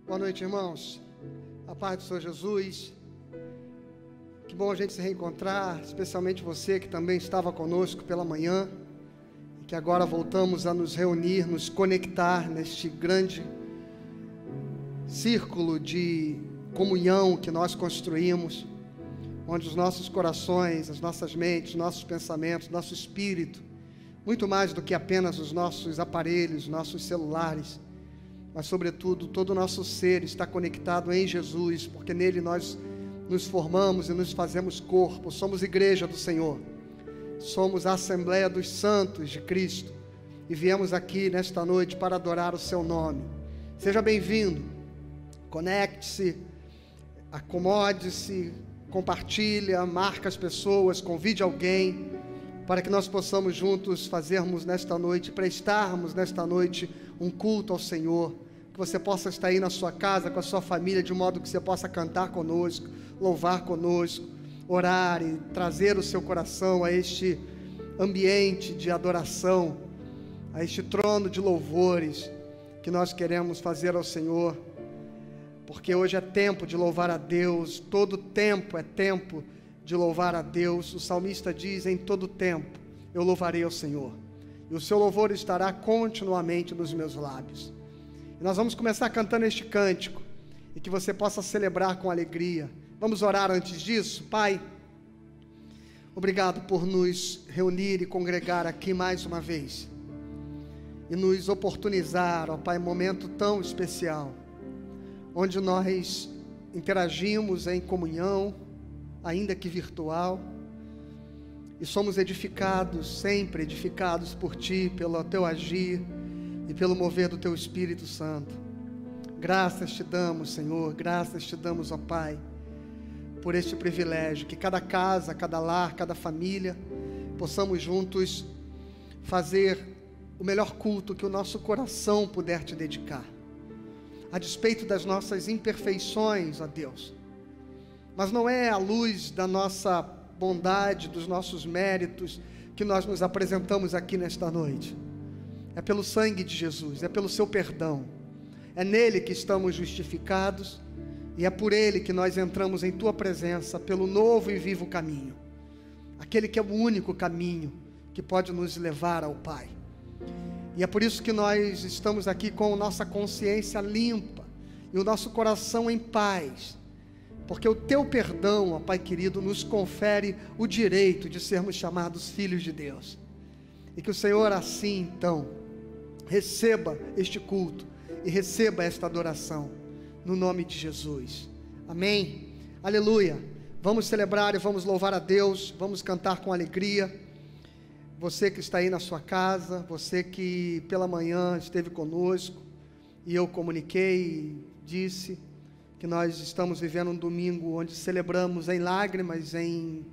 Boa noite, irmãos. A paz do Senhor Jesus. Que bom a gente se reencontrar, especialmente você que também estava conosco pela manhã, e que agora voltamos a nos reunir, nos conectar neste grande círculo de comunhão que nós construímos, onde os nossos corações, as nossas mentes, nossos pensamentos, nosso espírito, muito mais do que apenas os nossos aparelhos, nossos celulares, mas sobretudo todo o nosso ser está conectado em Jesus, porque nele nós nos formamos e nos fazemos corpo, somos igreja do Senhor, somos a Assembleia dos Santos de Cristo, e viemos aqui nesta noite para adorar o seu nome. Seja bem-vindo, conecte-se, acomode-se, compartilha, marca as pessoas, convide alguém, para que nós possamos juntos fazermos nesta noite, prestarmos nesta noite um culto ao Senhor, que você possa estar aí na sua casa, com a sua família, de modo que você possa cantar conosco, louvar conosco, orar e trazer o seu coração a este ambiente de adoração, a este trono de louvores que nós queremos fazer ao Senhor, porque hoje é tempo de louvar a Deus, todo tempo é tempo de louvar a Deus. O salmista diz: em todo tempo eu louvarei ao Senhor, e o seu louvor estará continuamente nos meus lábios. E nós vamos começar cantando este cântico, e que você possa celebrar com alegria. Vamos orar antes disso. Pai, obrigado por nos reunir e congregar aqui mais uma vez, e nos oportunizar, ó Pai, um momento tão especial, onde nós interagimos em comunhão, ainda que virtual, e somos edificados, sempre edificados por Ti, pelo Teu agir e pelo mover do Teu Espírito Santo. Graças Te damos, Senhor, graças Te damos, ó Pai, por este privilégio, que cada casa, cada lar, cada família, possamos juntos fazer o melhor culto que o nosso coração puder Te dedicar, a despeito das nossas imperfeições, ó Deus. Mas não é à luz da nossa bondade, dos nossos méritos, que nós nos apresentamos aqui nesta noite. É pelo sangue de Jesus, é pelo seu perdão. É nele que estamos justificados, e é por ele que nós entramos em tua presença, pelo novo e vivo caminho. Aquele que é o único caminho que pode nos levar ao Pai. E é por isso que nós estamos aqui com a nossa consciência limpa e o nosso coração em paz, porque o teu perdão, ó Pai querido, nos confere o direito de sermos chamados filhos de Deus. E que o Senhor assim então receba este culto e receba esta adoração, no nome de Jesus. Amém. Aleluia. Vamos celebrar e vamos louvar a Deus, vamos cantar com alegria. Você que está aí na sua casa, você que pela manhã esteve conosco, e eu comuniquei e disse que nós estamos vivendo um domingo onde celebramos em lágrimas, em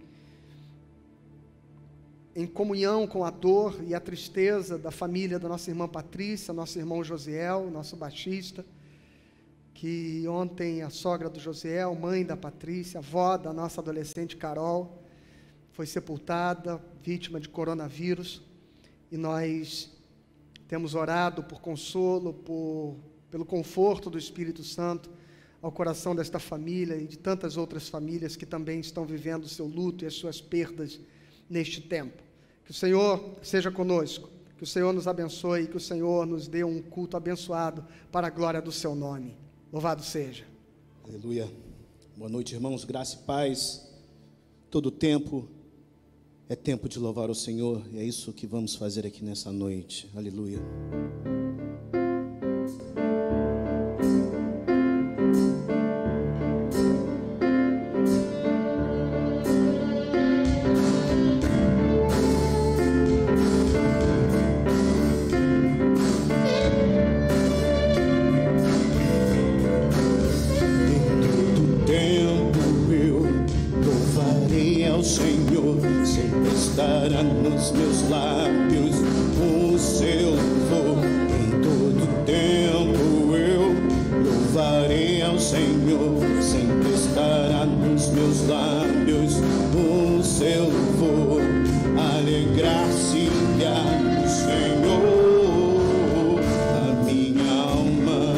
comunhão com a dor e a tristeza da família da nossa irmã Patrícia, nosso irmão Josiel, nosso baixista, que ontem a sogra do Josiel, mãe da Patrícia, avó da nossa adolescente Carol, foi sepultada, vítima de coronavírus, e nós temos orado por consolo, pelo conforto do Espírito Santo ao coração desta família e de tantas outras famílias que também estão vivendo o seu luto e as suas perdas neste tempo. Que o Senhor seja conosco, que o Senhor nos abençoe, que o Senhor nos dê um culto abençoado para a glória do seu nome. Louvado seja. Aleluia. Boa noite, irmãos, graça e paz. Todo tempo é tempo de louvar o Senhor, e é isso que vamos fazer aqui nessa noite. Aleluia. Nos meus lábios o seu louvor. Em todo tempo eu louvarei ao Senhor, sempre estará nos meus lábios o seu louvor. Alegrar-se-á no Senhor a minha alma.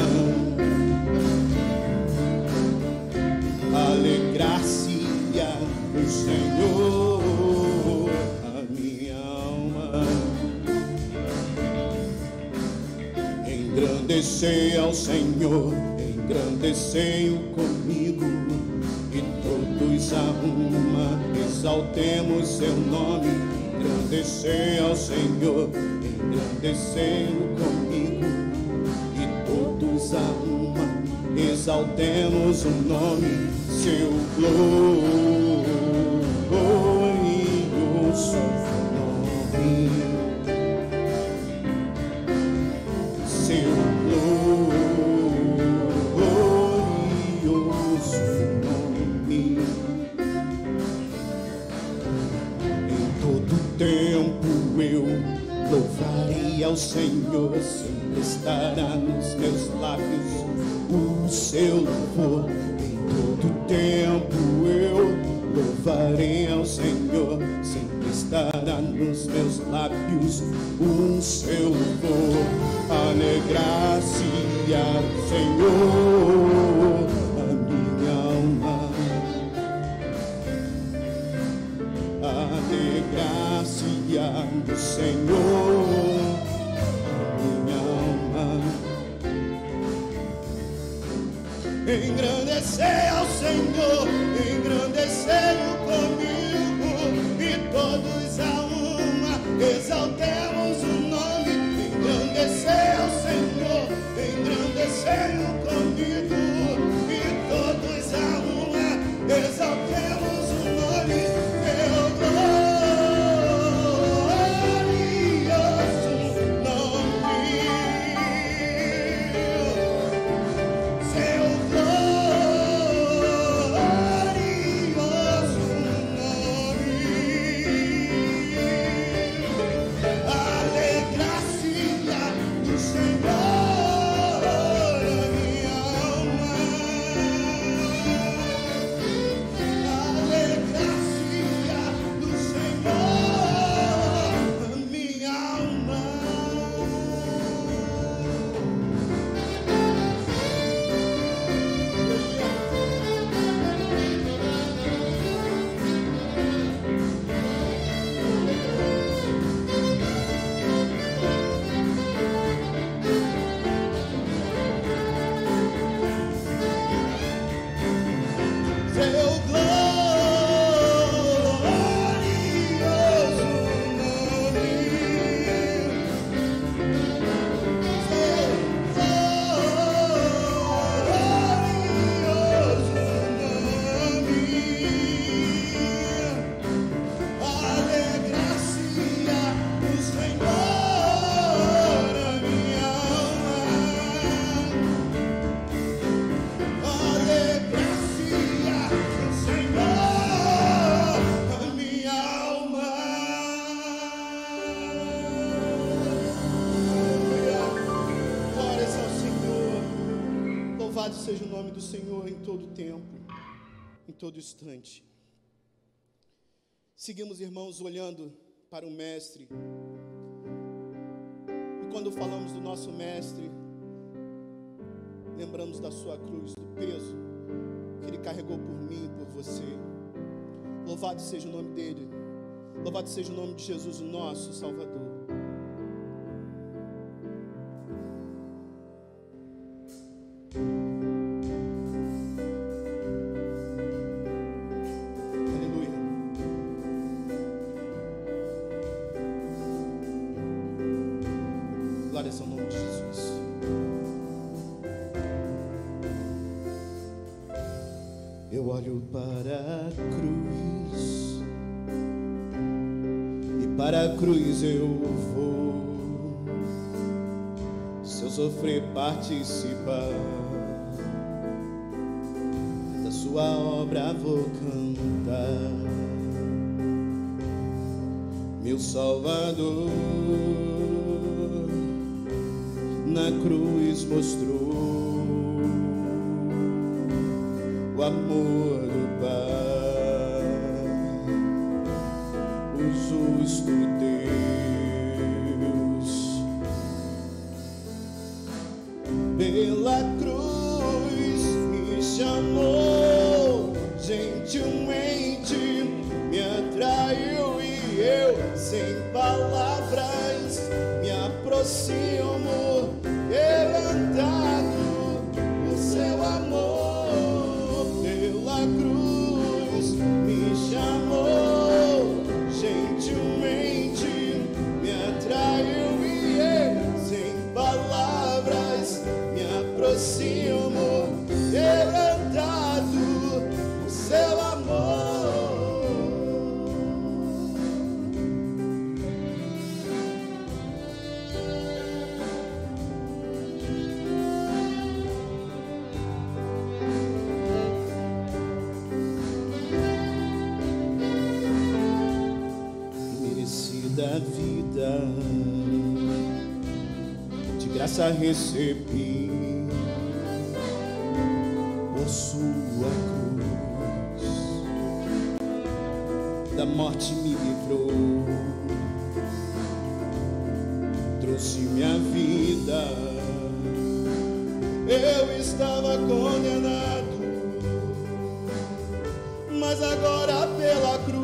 engrandecei ao Senhor, engrandecei-o comigo, e todos a uma exaltemos seu nome. Engrandecei ao Senhor, engrandecei-o comigo, e todos a uma exaltemos o nome, seu glorioso nome, seu glorioso nome. Em todo tempo eu louvarei ao Senhor, sempre estará nos meus lábios o seu louvor. Em todo tempo eu louvarei ao Senhor, sempre estará nos meus lábios o seu louvor. Alegrar-se ao Senhor a minha alma, alegrar-se ao Senhor a minha alma. Engrandecer ao Senhor, engrandecei-o comigo, e todos a uma exaltemos o nome. Engrandecer ao Senhor, engrandecei-o comigo, e todos a uma exaltemos o nome. Meu glorioso nome, seu glorioso nome. Alegrar-se-á do Senhor a minha alma, alegrar-se-á do Senhor a minha alma. Seu glorioso nome, seu glorioso nome. Alegrar-se-á do Senhor a minha alma, alegrar-se-á do Senhor a minha alma. Aleluia. Glórias ao Senhor. Louvado seja o nome do Senhor em todo tempo, em todo instante. Seguimos, irmãos, olhando para o Mestre. E quando falamos do nosso Mestre, lembramos da sua cruz, do peso que Ele carregou por mim e por você. Louvado seja o nome dEle. Louvado seja o nome de Jesus, o nosso Salvador. Aleluia. Glória ao nome de Jesus. Eu olho para a cruz, e para a cruz eu vou. Se eu sofrer, participar da sua obra, vou cantar. Meu Salvador na cruz mostrou o amor do Pai, o justo Deus. Pela cruz me chamou, gentilmente me atraiu, e eu, sem palavras, me aproximo, levantando quebrantado o seu amor. Merecida vida, de graça recebi, por sua cruz, da morte me livrou, trouxe minha vida. Eu estava condenado, mas agora pela cruz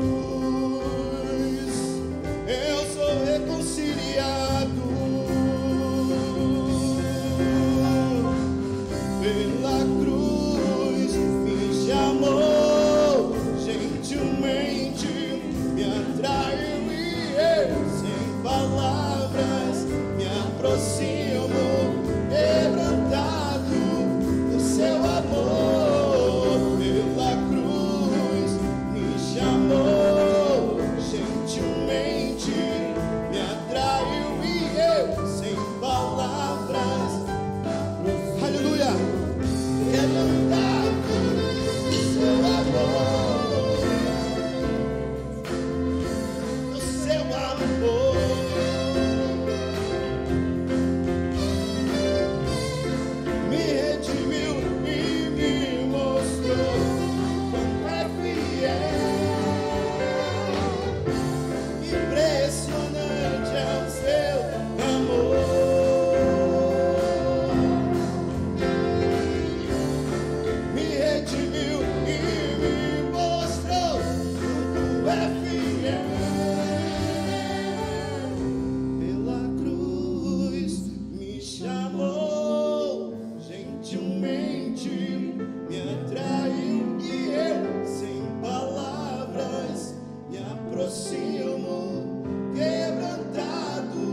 eu sou reconciliado. Pela cruz me chamou, gentilmente me atraiu e eu, sem palavras, me aproximo, quebrantado do seu amor. Pela cruz me chamou, gentilmente me atraiu e eu, sem palavras, aleluia, quebrantado do seu amor, do seu amor. Me redimiu e me mostrou como é fiel. Impressionante é o seu amor. Me redimiu e me mostrou como é fiel. Pela cruz me chamou, gentilmente me atraiu e eu, sem palavras, me aproximo, quebrantado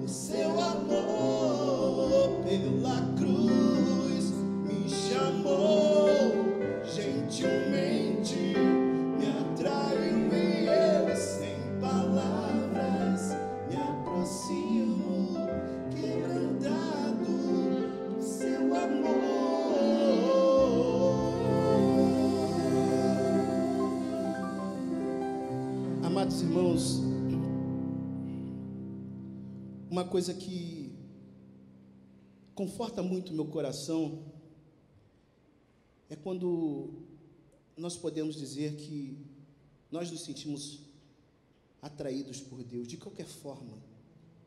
do seu amor. Pela cruz me chamou, gentilmente me atraiu e eu, sem palavras, me aproximo, quebrantado do seu amor. Amados irmãos, uma coisa que conforta muito o meu coração é quando nós podemos dizer que nós nos sentimos atraídos por Deus, de qualquer forma,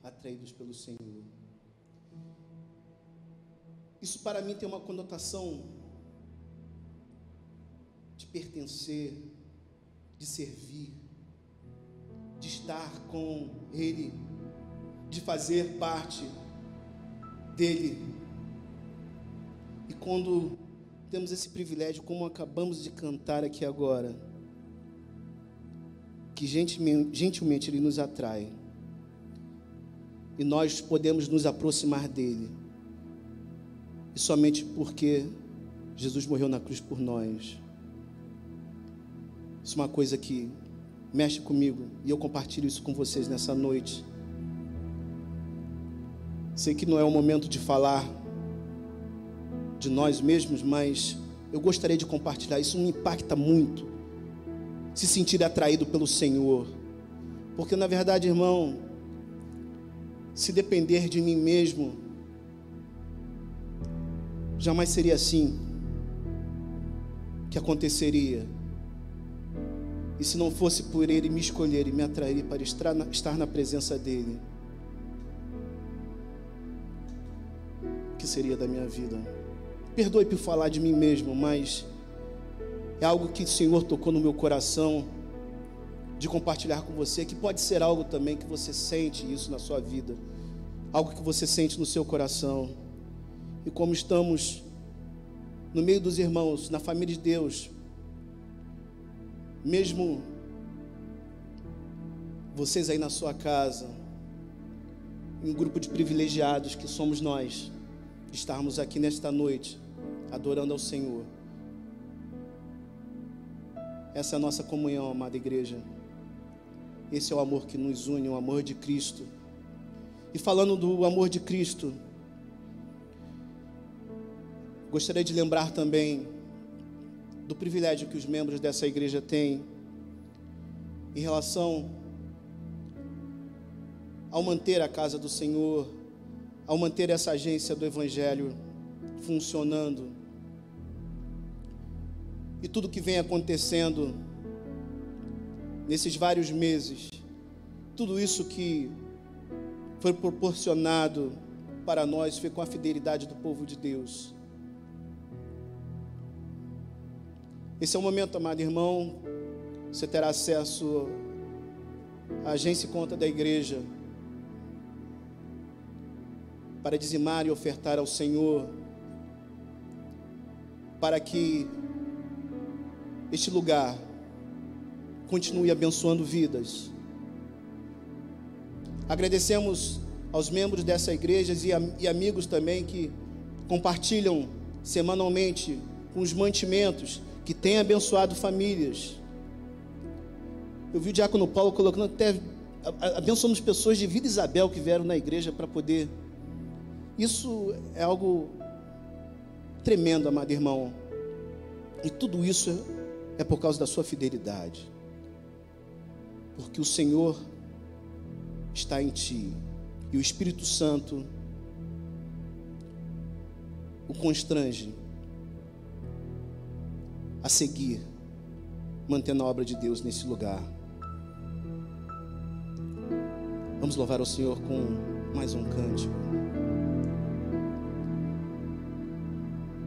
atraídos pelo Senhor. Isso para mim tem uma conotação de pertencer, de servir, de estar com Ele, de fazer parte dEle. E quando temos esse privilégio, como acabamos de cantar aqui agora, que gentilmente Ele nos atrai, e nós podemos nos aproximar dEle, e somente porque Jesus morreu na cruz por nós. Isso é uma coisa que mexe comigo, e eu compartilho isso com vocês nessa noite. Sei que não é o momento de falar de nós mesmos, mas eu gostaria de compartilhar. Isso me impacta muito, se sentir atraído pelo Senhor, porque na verdade, irmão, se depender de mim mesmo, jamais seria assim que aconteceria. E se não fosse por Ele me escolher e me atrair para estar na presença dEle, o que seria da minha vida? Perdoe por falar de mim mesmo, mas é algo que o Senhor tocou no meu coração de compartilhar com você, que pode ser algo também que você sente isso na sua vida, algo que você sente no seu coração. E como estamos no meio dos irmãos, na família de Deus, mesmo vocês aí na sua casa, em um grupo de privilegiados que somos nós, estarmos aqui nesta noite, adorando ao Senhor. Essa é a nossa comunhão, amada igreja. Esse é o amor que nos une, o amor de Cristo. E falando do amor de Cristo, gostaria de lembrar também do privilégio que os membros dessa igreja têm em relação ao manter a casa do Senhor, ao manter essa agência do Evangelho funcionando. E tudo que vem acontecendo nesses vários meses, tudo isso que foi proporcionado para nós foi com a fidelidade do povo de Deus. Esse é o momento, amado irmão, você terá acesso à agência e conta da igreja para dizimar e ofertar ao Senhor, para que este lugar continue abençoando vidas. Agradecemos aos membros dessa igreja e amigos também que compartilham semanalmente com os mantimentos que têm abençoado famílias. Eu vi o diácono Paulo colocando até abençoamos pessoas de Vila Isabel que vieram na igreja para poder. Isso é algo tremendo, amado irmão. E tudo isso é por causa da sua fidelidade. Porque o Senhor está em ti. E o Espírito Santo o constrange a seguir, mantendo a obra de Deus nesse lugar. Vamos louvar ao Senhor com mais um cântico.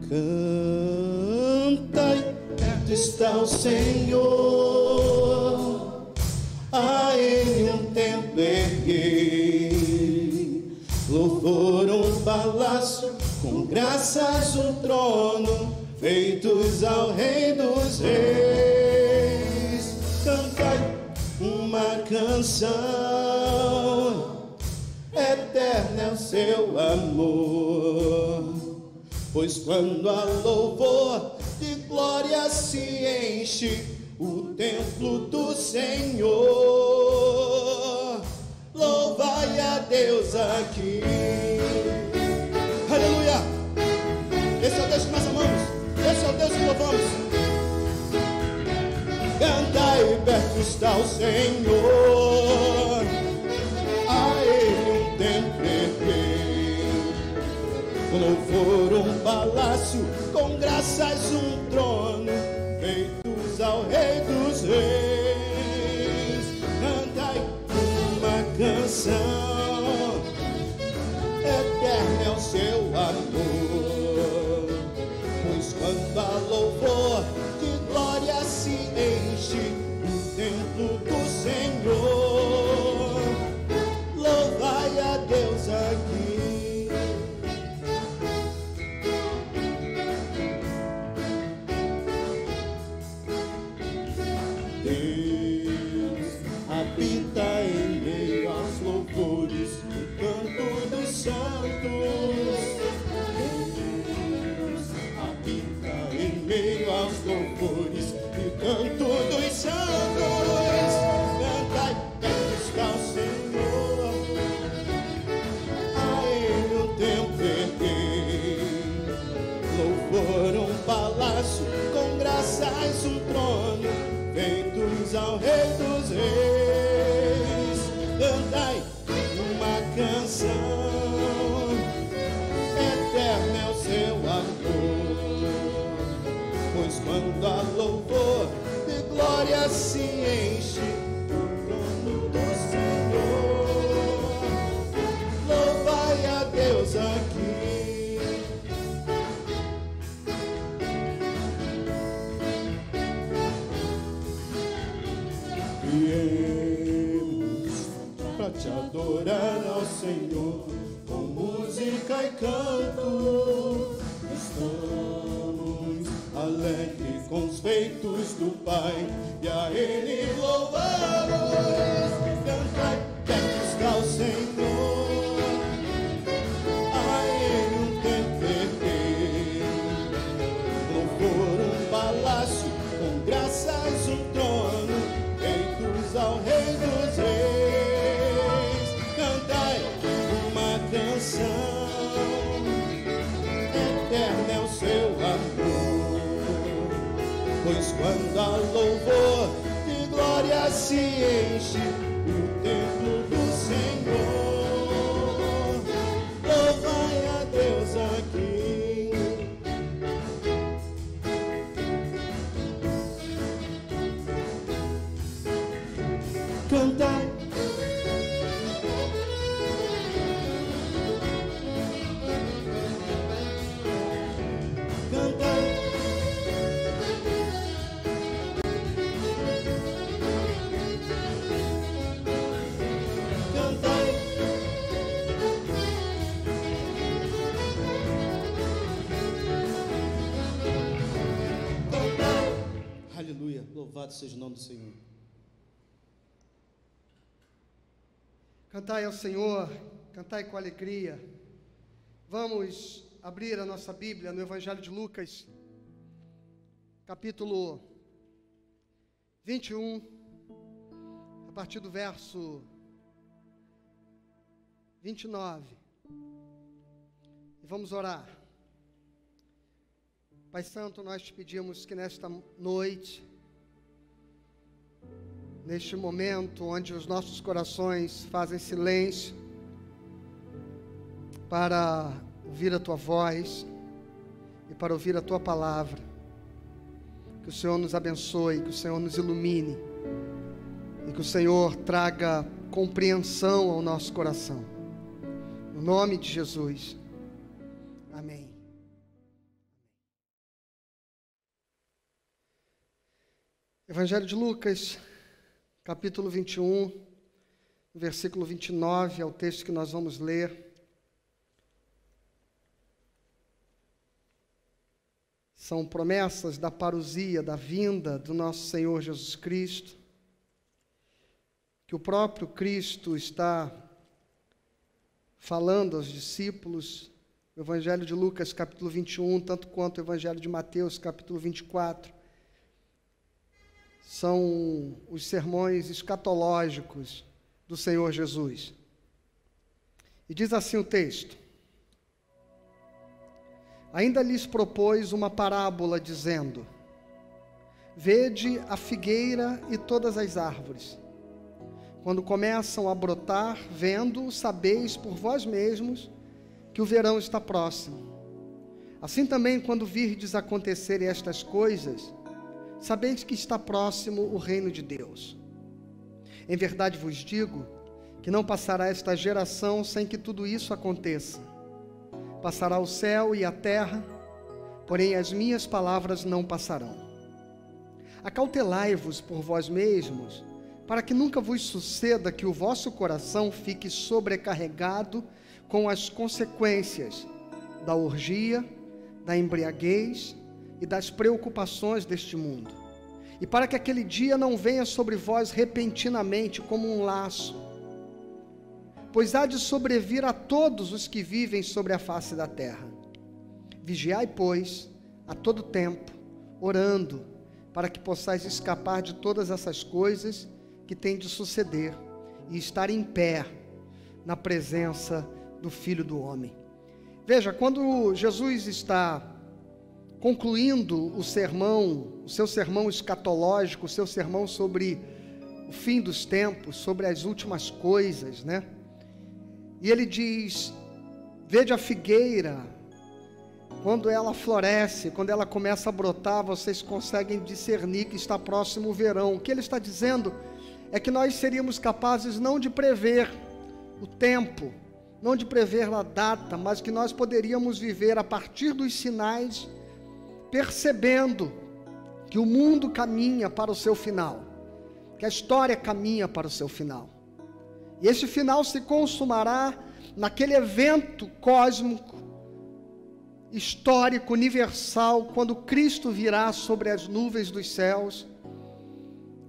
Canta, perto está o Senhor, a Ele um templo erguei, louvor um palácio, com graças um trono, feitos ao Rei dos Reis. Cantai uma canção, eterno é o seu amor, pois quando há louvor de glória se enche o templo do Senhor. Louvai a Deus aqui. Aleluia! Esse é o Deus que nós amamos, esse é o Deus que louvamos. Cantai, perto está o Senhor, a Ele um templo erguei, louvor um palácio, com graças um trono, feitos ao Rei dos Reis. Cantai uma canção, eterno é o seu amor, pois quando há louvor de glória se enche o templo do Senhor. Louvai a Deus aqui. Deus habita em meio aos louvores, no canto dos santos. Deus habita em meio aos louvores, no canto dos santos. Cantai, perto está o Senhor, a Ele um templo erguei, louvor um palácio, com graças um trono, feitos ao Rei dos Reis. Cantai uma canção, eterno é o seu amor, pois quando há louvor de glória se enche o trono do Senhor. Louvai a Deus aqui. Viemos para te adorar ao Senhor, com música e canto. Estamos alegres com os feitos do Pai, e a Ele louvamos. Cantai, perto está o Senhor, a Ele um templo erguei, palácio, com graças um trono, feitos ao Rei dos Reis. Cantai uma canção, eterno é o seu amor, pois quando há louvor de glória se enche o templo do Senhor. Louvai a Deus aqui. Cantai. Cantai. Cantai. Cantai. Aleluia. Louvado seja o nome do Senhor. Cantai ao Senhor, cantai com alegria. Vamos abrir a nossa Bíblia no Evangelho de Lucas, capítulo 21, a partir do verso 29. E vamos orar. Pai Santo, nós te pedimos que nesta noite, neste momento onde os nossos corações fazem silêncio para ouvir a Tua voz e para ouvir a Tua palavra, que o Senhor nos abençoe, que o Senhor nos ilumine e que o Senhor traga compreensão ao nosso coração. No nome de Jesus. Amém. Evangelho de Lucas, capítulo 21, versículo 29, é o texto que nós vamos ler. São promessas da parousia, da vinda do nosso Senhor Jesus Cristo, que o próprio Cristo está falando aos discípulos. O Evangelho de Lucas, capítulo 21, tanto quanto o Evangelho de Mateus, capítulo 24, são os sermões escatológicos do Senhor Jesus. E diz assim o texto: ainda lhes propôs uma parábola, dizendo: vede a figueira e todas as árvores. Quando começam a brotar, vendo, sabeis por vós mesmos que o verão está próximo. Assim também, quando virdes acontecerem estas coisas, sabeis que está próximo o reino de Deus. Em verdade vos digo que não passará esta geração sem que tudo isso aconteça. Passará o céu e a terra, porém as minhas palavras não passarão. Acautelai-vos por vós mesmos, para que nunca vos suceda que o vosso coração fique sobrecarregado com as consequências da orgia, da embriaguez e das preocupações deste mundo, e para que aquele dia não venha sobre vós repentinamente como um laço, pois há de sobrevir a todos os que vivem sobre a face da terra. Vigiai, pois, a todo tempo, orando, para que possais escapar de todas essas coisas que têm de suceder, e estar em pé na presença do Filho do Homem. Veja, quando Jesus está concluindo o seu sermão escatológico, o seu sermão sobre o fim dos tempos, sobre as últimas coisas, né? E ele diz: vede a figueira, quando ela floresce, quando ela começa a brotar, vocês conseguem discernir que está próximo o verão. O que ele está dizendo é que nós seríamos capazes não de prever o tempo, não de prever a data, mas que nós poderíamos viver a partir dos sinais, percebendo que o mundo caminha para o seu final, que a história caminha para o seu final. E esse final se consumará naquele evento cósmico, histórico, universal, quando Cristo virá sobre as nuvens dos céus,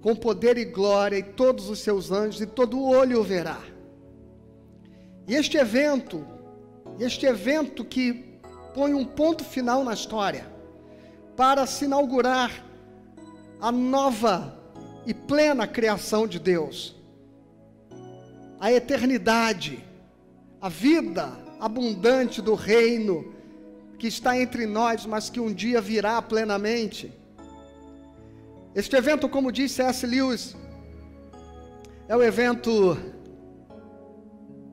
com poder e glória, e todos os seus anjos, e todo olho o verá. E este evento que põe um ponto final na história, para se inaugurar a nova e plena criação de Deus, a eternidade, a vida abundante do reino que está entre nós, mas que um dia virá plenamente. Este evento, como disse C.S. Lewis, é o evento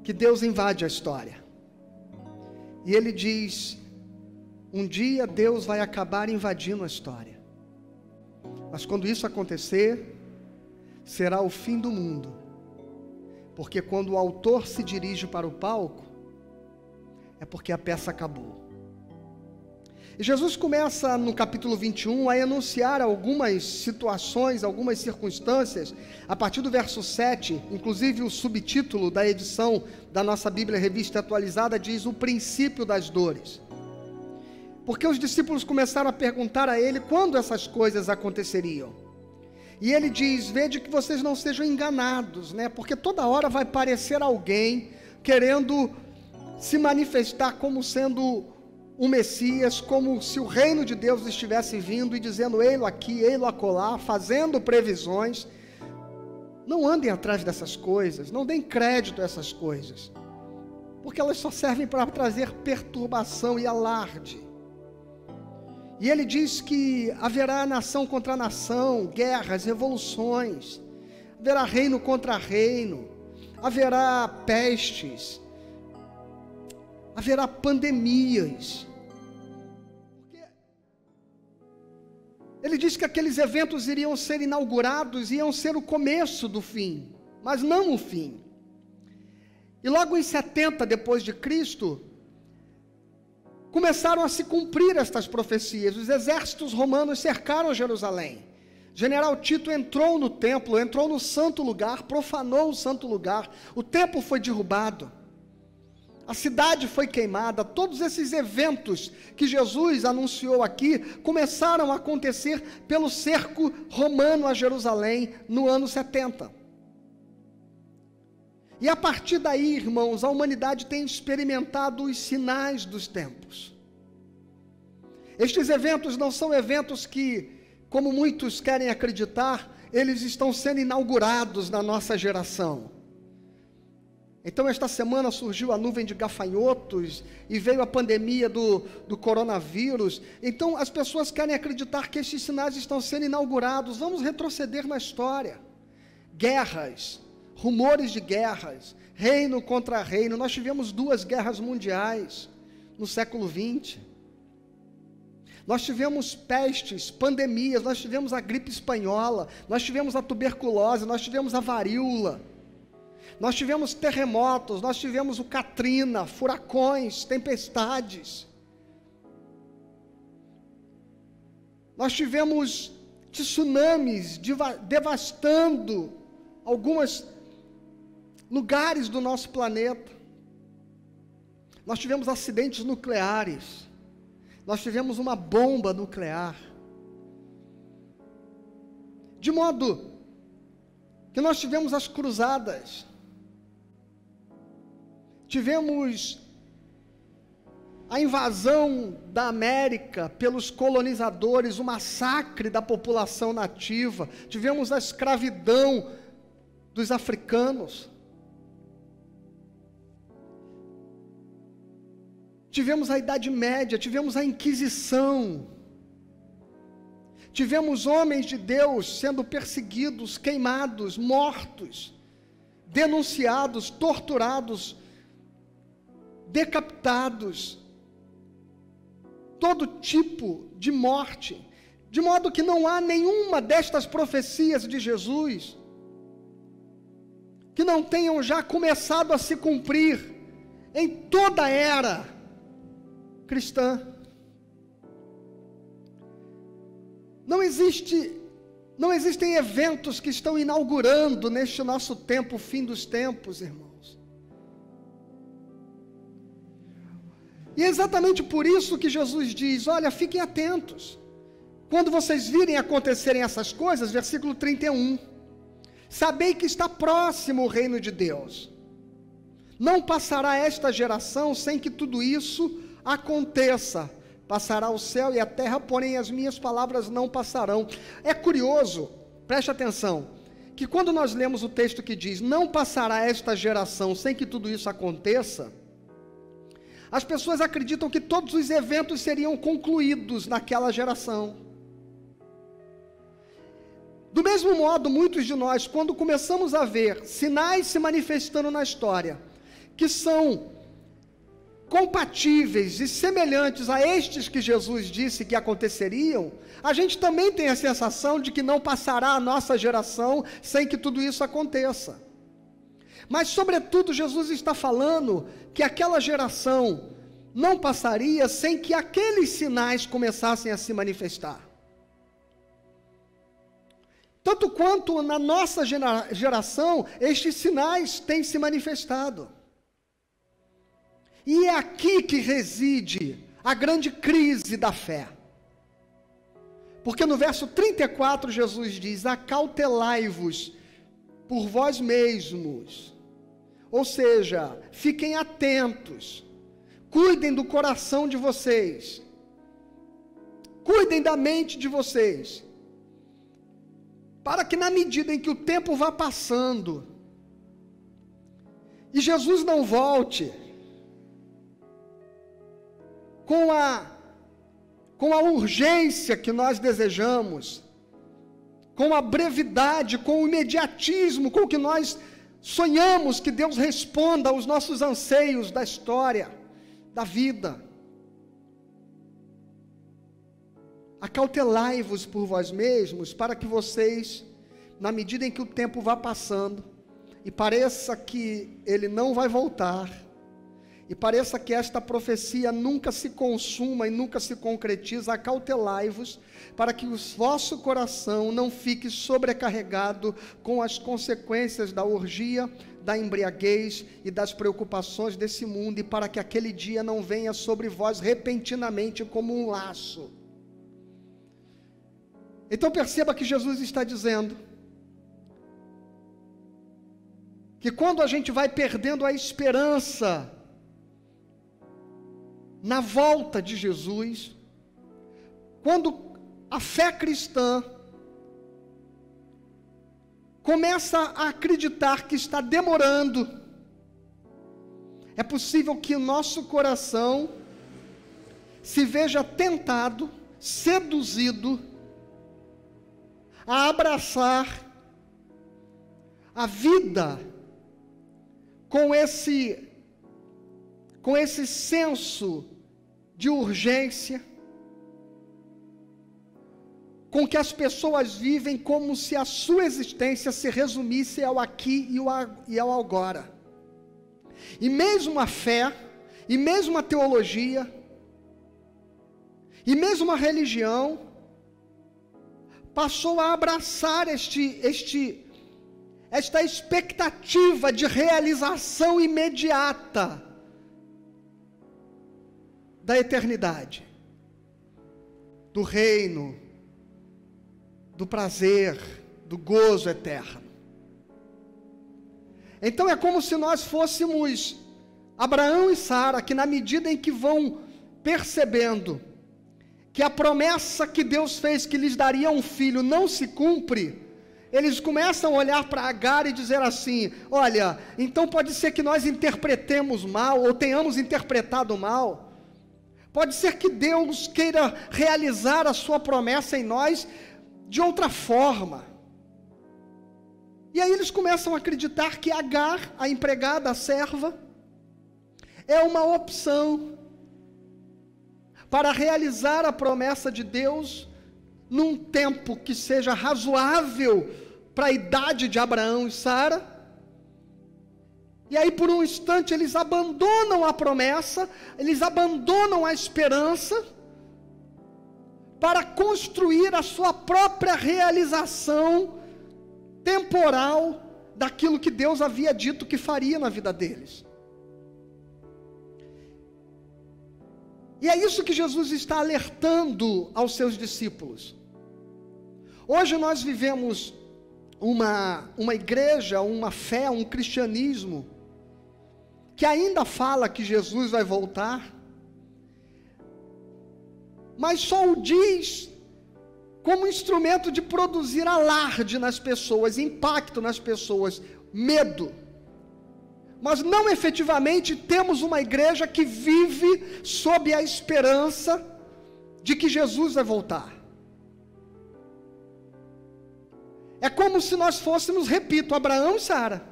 que Deus invade a história. E ele diz: um dia Deus vai acabar invadindo a história. Mas quando isso acontecer, será o fim do mundo. Porque quando o autor se dirige para o palco, é porque a peça acabou. E Jesus começa no capítulo 21 a enunciar algumas situações, algumas circunstâncias, a partir do verso 7, inclusive o subtítulo da edição da nossa Bíblia Revista Atualizada diz: o princípio das dores. Porque os discípulos começaram a perguntar a ele quando essas coisas aconteceriam. E ele diz: vede que vocês não sejam enganados, né? Porque toda hora vai aparecer alguém querendo se manifestar como sendo o Messias, como se o reino de Deus estivesse vindo e dizendo: ei-lo aqui, ei-lo acolá, fazendo previsões. Não andem atrás dessas coisas, não deem crédito a essas coisas, porque elas só servem para trazer perturbação e alarde. E ele diz que haverá nação contra nação, guerras, revoluções, haverá reino contra reino, haverá pestes, haverá pandemias. Ele diz que aqueles eventos iriam ser inaugurados, iam ser o começo do fim, mas não o fim. E logo em 70 depois de Cristo, começaram a se cumprir estas profecias. Os exércitos romanos cercaram Jerusalém. General Tito entrou no templo, entrou no santo lugar, profanou o santo lugar. O templo foi derrubado. A cidade foi queimada. Todos esses eventos que Jesus anunciou aqui começaram a acontecer pelo cerco romano a Jerusalém no ano 70. E a partir daí, irmãos, a humanidade tem experimentado os sinais dos tempos. Estes eventos não são eventos que, como muitos querem acreditar, eles estão sendo inaugurados na nossa geração. Então, esta semana surgiu a nuvem de gafanhotos e veio a pandemia do coronavírus. Então, as pessoas querem acreditar que estes sinais estão sendo inaugurados. Vamos retroceder na história. Guerras, rumores de guerras, reino contra reino. Nós tivemos 2 guerras mundiais no século 20. Nós tivemos pestes, pandemias, nós tivemos a gripe espanhola, nós tivemos a tuberculose, nós tivemos a varíola, nós tivemos terremotos, nós tivemos o Katrina, furacões, tempestades. Nós tivemos tsunamis devastando alguns lugares do nosso planeta. Nós tivemos acidentes nucleares. Nós tivemos uma bomba nuclear. De modo que nós tivemos as cruzadas. Tivemos a invasão da América pelos colonizadores, o massacre da população nativa. Tivemos a escravidão dos africanos. Tivemos a Idade Média, tivemos a Inquisição, tivemos homens de Deus sendo perseguidos, queimados, mortos, denunciados, torturados, decapitados, todo tipo de morte, de modo que não há nenhuma destas profecias de Jesus que não tenham já começado a se cumprir em toda a era cristã. Não existem eventos que estão inaugurando neste nosso tempo o fim dos tempos, irmãos. E é exatamente por isso que Jesus diz: olha, fiquem atentos. Quando vocês virem acontecerem essas coisas, versículo 31, sabei que está próximo o reino de Deus. Não passará esta geração sem que tudo isso aconteça. Passará o céu e a terra, porém as minhas palavras não passarão. É curioso, preste atenção, que quando nós lemos o texto que diz, não passará esta geração sem que tudo isso aconteça, as pessoas acreditam que todos os eventos seriam concluídos naquela geração. Do mesmo modo, muitos de nós, quando começamos a ver sinais se manifestando na história, que são compatíveis e semelhantes a estes que Jesus disse que aconteceriam, a gente também tem a sensação de que não passará a nossa geração sem que tudo isso aconteça. Mas, sobretudo, Jesus está falando que aquela geração não passaria sem que aqueles sinais começassem a se manifestar. Tanto quanto na nossa geração, estes sinais têm se manifestado. E é aqui que reside a grande crise da fé. Porque no verso 34, Jesus diz, acautelai-vos por vós mesmos. Ou seja, fiquem atentos, cuidem do coração de vocês, cuidem da mente de vocês, para que na medida em que o tempo vá passando, e Jesus não volte com a urgência que nós desejamos, com a brevidade, com o imediatismo com que nós sonhamos que Deus responda aos nossos anseios da história, da vida. Acautelai-vos por vós mesmos, para que vocês, na medida em que o tempo vá passando, e pareça que ele não vai voltar, e pareça que esta profecia nunca se consuma e nunca se concretiza, acautelai-vos, para que o vosso coração não fique sobrecarregado com as consequências da orgia, da embriaguez e das preocupações desse mundo, e para que aquele dia não venha sobre vós repentinamente como um laço. Então perceba que Jesus está dizendo que quando a gente vai perdendo a esperança na volta de Jesus, quando a fé cristã começa a acreditar que está demorando, é possível que o nosso coração se veja tentado, seduzido, a abraçar a vida com esse senso de urgência, com que as pessoas vivem como se a sua existência se resumisse ao aqui e ao agora. E mesmo a fé, e mesmo a teologia, e mesmo a religião, passou a abraçar esta expectativa de realização imediata da eternidade, do reino, do prazer, do gozo eterno. Então é como se nós fôssemos Abraão e Sara, que na medida em que vão percebendo que a promessa que Deus fez que lhes daria um filho não se cumpre, eles começam a olhar para Agar e dizer assim, olha, então pode ser que nós interpretemos mal, ou tenhamos interpretado mal, pode ser que Deus queira realizar a sua promessa em nós de outra forma. E aí eles começam a acreditar que Agar, a empregada, a serva, é uma opção para realizar a promessa de Deus num tempo que seja razoável para a idade de Abraão e Sara. E aí por um instante eles abandonam a promessa, eles abandonam a esperança, para construir a sua própria realização temporal daquilo que Deus havia dito que faria na vida deles. E é isso que Jesus está alertando aos seus discípulos. Hoje nós vivemos uma igreja, uma fé, um cristianismo, que ainda fala que Jesus vai voltar, mas só o diz como instrumento de produzir alarde nas pessoas, impacto nas pessoas, medo. Mas não efetivamente temos uma igreja que vive sob a esperança de que Jesus vai voltar. É como se nós fôssemos, repito, Abraão e Sara.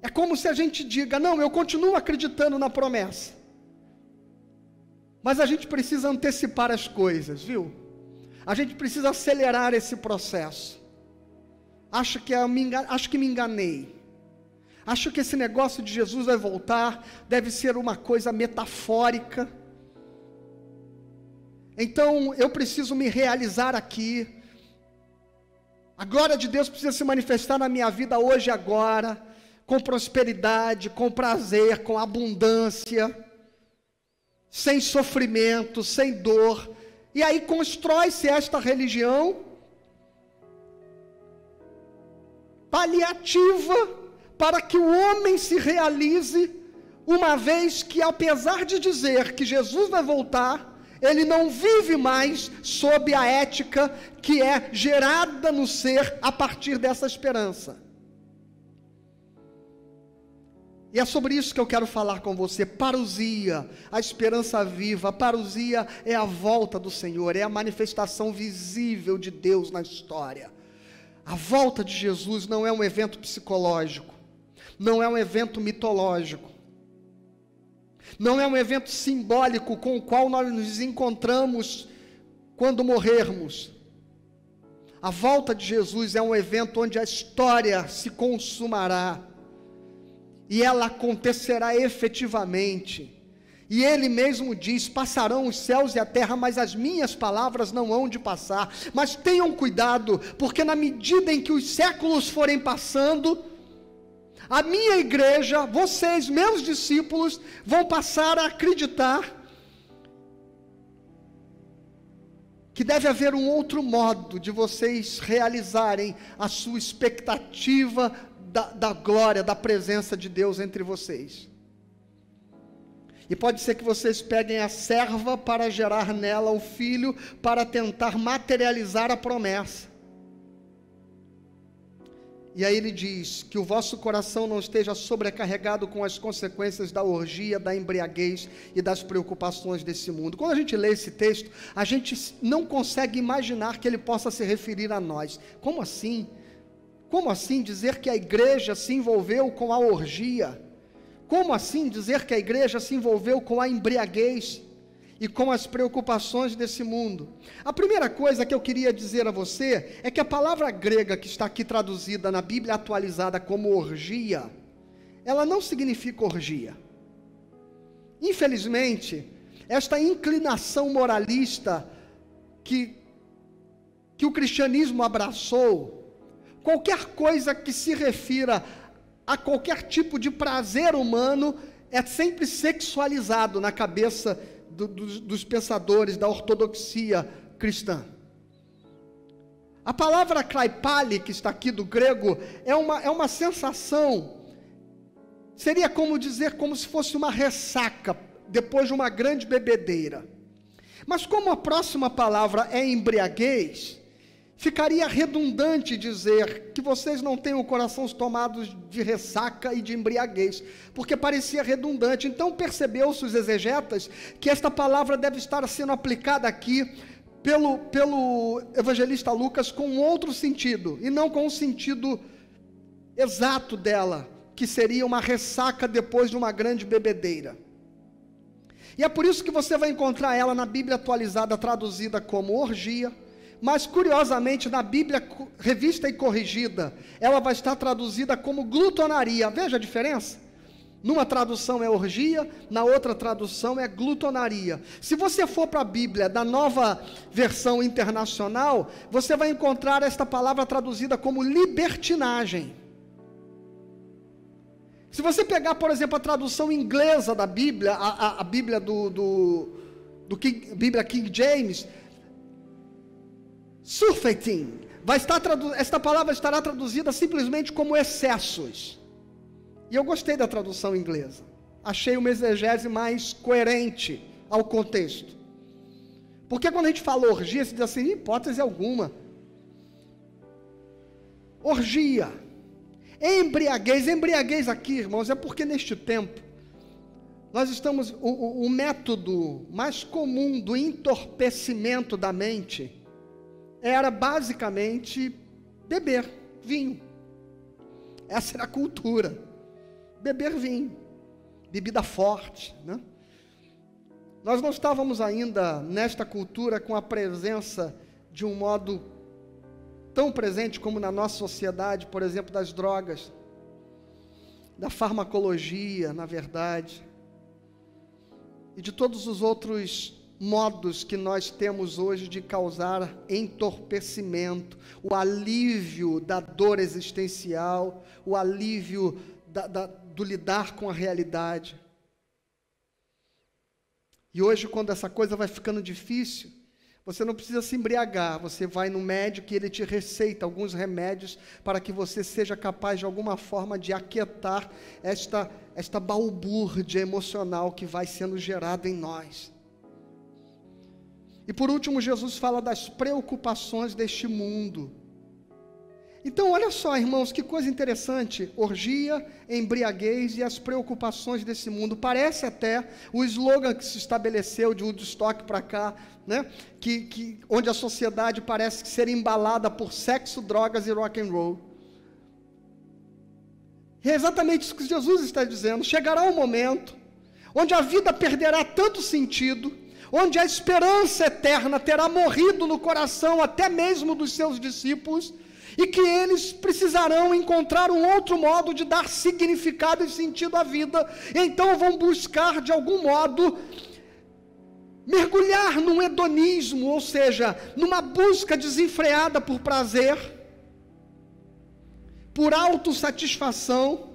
É como se a gente diga, não, eu continuo acreditando na promessa, mas a gente precisa antecipar as coisas, viu? A gente precisa acelerar esse processo. Acho que me enganei. Acho que esse negócio de Jesus vai voltar deve ser uma coisa metafórica. Então eu preciso me realizar aqui. A glória de Deus precisa se manifestar na minha vida hoje e agora, com prosperidade, com prazer, com abundância, sem sofrimento, sem dor. E aí constrói-se esta religião paliativa para que o homem se realize, uma vez que, apesar de dizer que Jesus vai voltar, ele não vive mais sob a ética que é gerada no ser a partir dessa esperança. E é sobre isso que eu quero falar com você. Parousia, a esperança viva. A parousia é a volta do Senhor, é a manifestação visível de Deus na história. A volta de Jesus não é um evento psicológico, não é um evento mitológico, não é um evento simbólico com o qual nós nos encontramos quando morrermos. A volta de Jesus é um evento onde a história se consumará, e ela acontecerá efetivamente. E ele mesmo diz, passarão os céus e a terra, mas as minhas palavras não hão de passar. Mas tenham cuidado, porque na medida em que os séculos forem passando, a minha igreja, vocês, meus discípulos, vão passar a acreditar que deve haver um outro modo de vocês realizarem a sua expectativa da glória, da presença de Deus entre vocês. E pode ser que vocês peguem a serva para gerar nela o filho, para tentar materializar a promessa. E aí ele diz, que o vosso coração não esteja sobrecarregado com as consequências da orgia, da embriaguez e das preocupações desse mundo. Quando a gente lê esse texto, a gente não consegue imaginar que ele possa se referir a nós. Como assim? Como assim dizer que a igreja se envolveu com a orgia? Como assim dizer que a igreja se envolveu com a embriaguez e com as preocupações desse mundo? A primeira coisa que eu queria dizer a você é que a palavra grega que está aqui traduzida na Bíblia atualizada como orgia, ela não significa orgia. Infelizmente, esta inclinação moralista que o cristianismo abraçou, qualquer coisa que se refira a qualquer tipo de prazer humano é sempre sexualizado na cabeça dos pensadores da ortodoxia cristã. A palavra kraipali, que está aqui do grego, é uma sensação, seria como dizer, como se fosse uma ressaca, depois de uma grande bebedeira. Mas como a próxima palavra é embriaguez, ficaria redundante dizer que vocês não têm o coração tomados de ressaca e de embriaguez, porque parecia redundante. Então percebeu-se os exegetas que esta palavra deve estar sendo aplicada aqui pelo evangelista Lucas com outro sentido, e não com o sentido exato dela, que seria uma ressaca depois de uma grande bebedeira. E é por isso que você vai encontrar ela na Bíblia atualizada traduzida como orgia, mas curiosamente na Bíblia revista e corrigida, ela vai estar traduzida como glutonaria. Veja a diferença? Numa tradução é orgia, na outra tradução é glutonaria. Se você for para a Bíblia da Nova Versão Internacional, você vai encontrar esta palavra traduzida como libertinagem. Se você pegar, por exemplo, a tradução inglesa da Bíblia, a Bíblia Bíblia King James, surfeiting, esta palavra estará traduzida simplesmente como excessos. E eu gostei da tradução inglesa, achei uma exegese mais coerente ao contexto. Porque quando a gente fala orgia, se diz assim, em hipótese alguma. Orgia, embriaguez aqui, irmãos, é porque neste tempo, nós estamos, o método mais comum do entorpecimento da mente, era basicamente beber vinho. Essa era a cultura, beber vinho, bebida forte, né? Nós não estávamos ainda nesta cultura com a presença de um modo tão presente como na nossa sociedade, por exemplo, das drogas, da farmacologia, na verdade, e de todos os outros modos que nós temos hoje de causar entorpecimento, o alívio da dor existencial, o alívio do lidar com a realidade. E hoje, quando essa coisa vai ficando difícil, você não precisa se embriagar, você vai no médico e ele te receita alguns remédios para que você seja capaz de alguma forma de aquietar esta balbúrdia emocional que vai sendo gerada em nós. E por último, Jesus fala das preocupações deste mundo. Então, olha só, irmãos, que coisa interessante, orgia, embriaguez e as preocupações desse mundo. Parece até o slogan que se estabeleceu de Woodstock para cá, né? Onde a sociedade parece ser embalada por sexo, drogas e rock and roll. E é exatamente isso que Jesus está dizendo. Chegará um momento onde a vida perderá tanto sentido, onde a esperança eterna terá morrido no coração até mesmo dos seus discípulos, e que eles precisarão encontrar um outro modo de dar significado e sentido à vida. Então vão buscar de algum modo mergulhar num hedonismo, ou seja, numa busca desenfreada por prazer, por autossatisfação.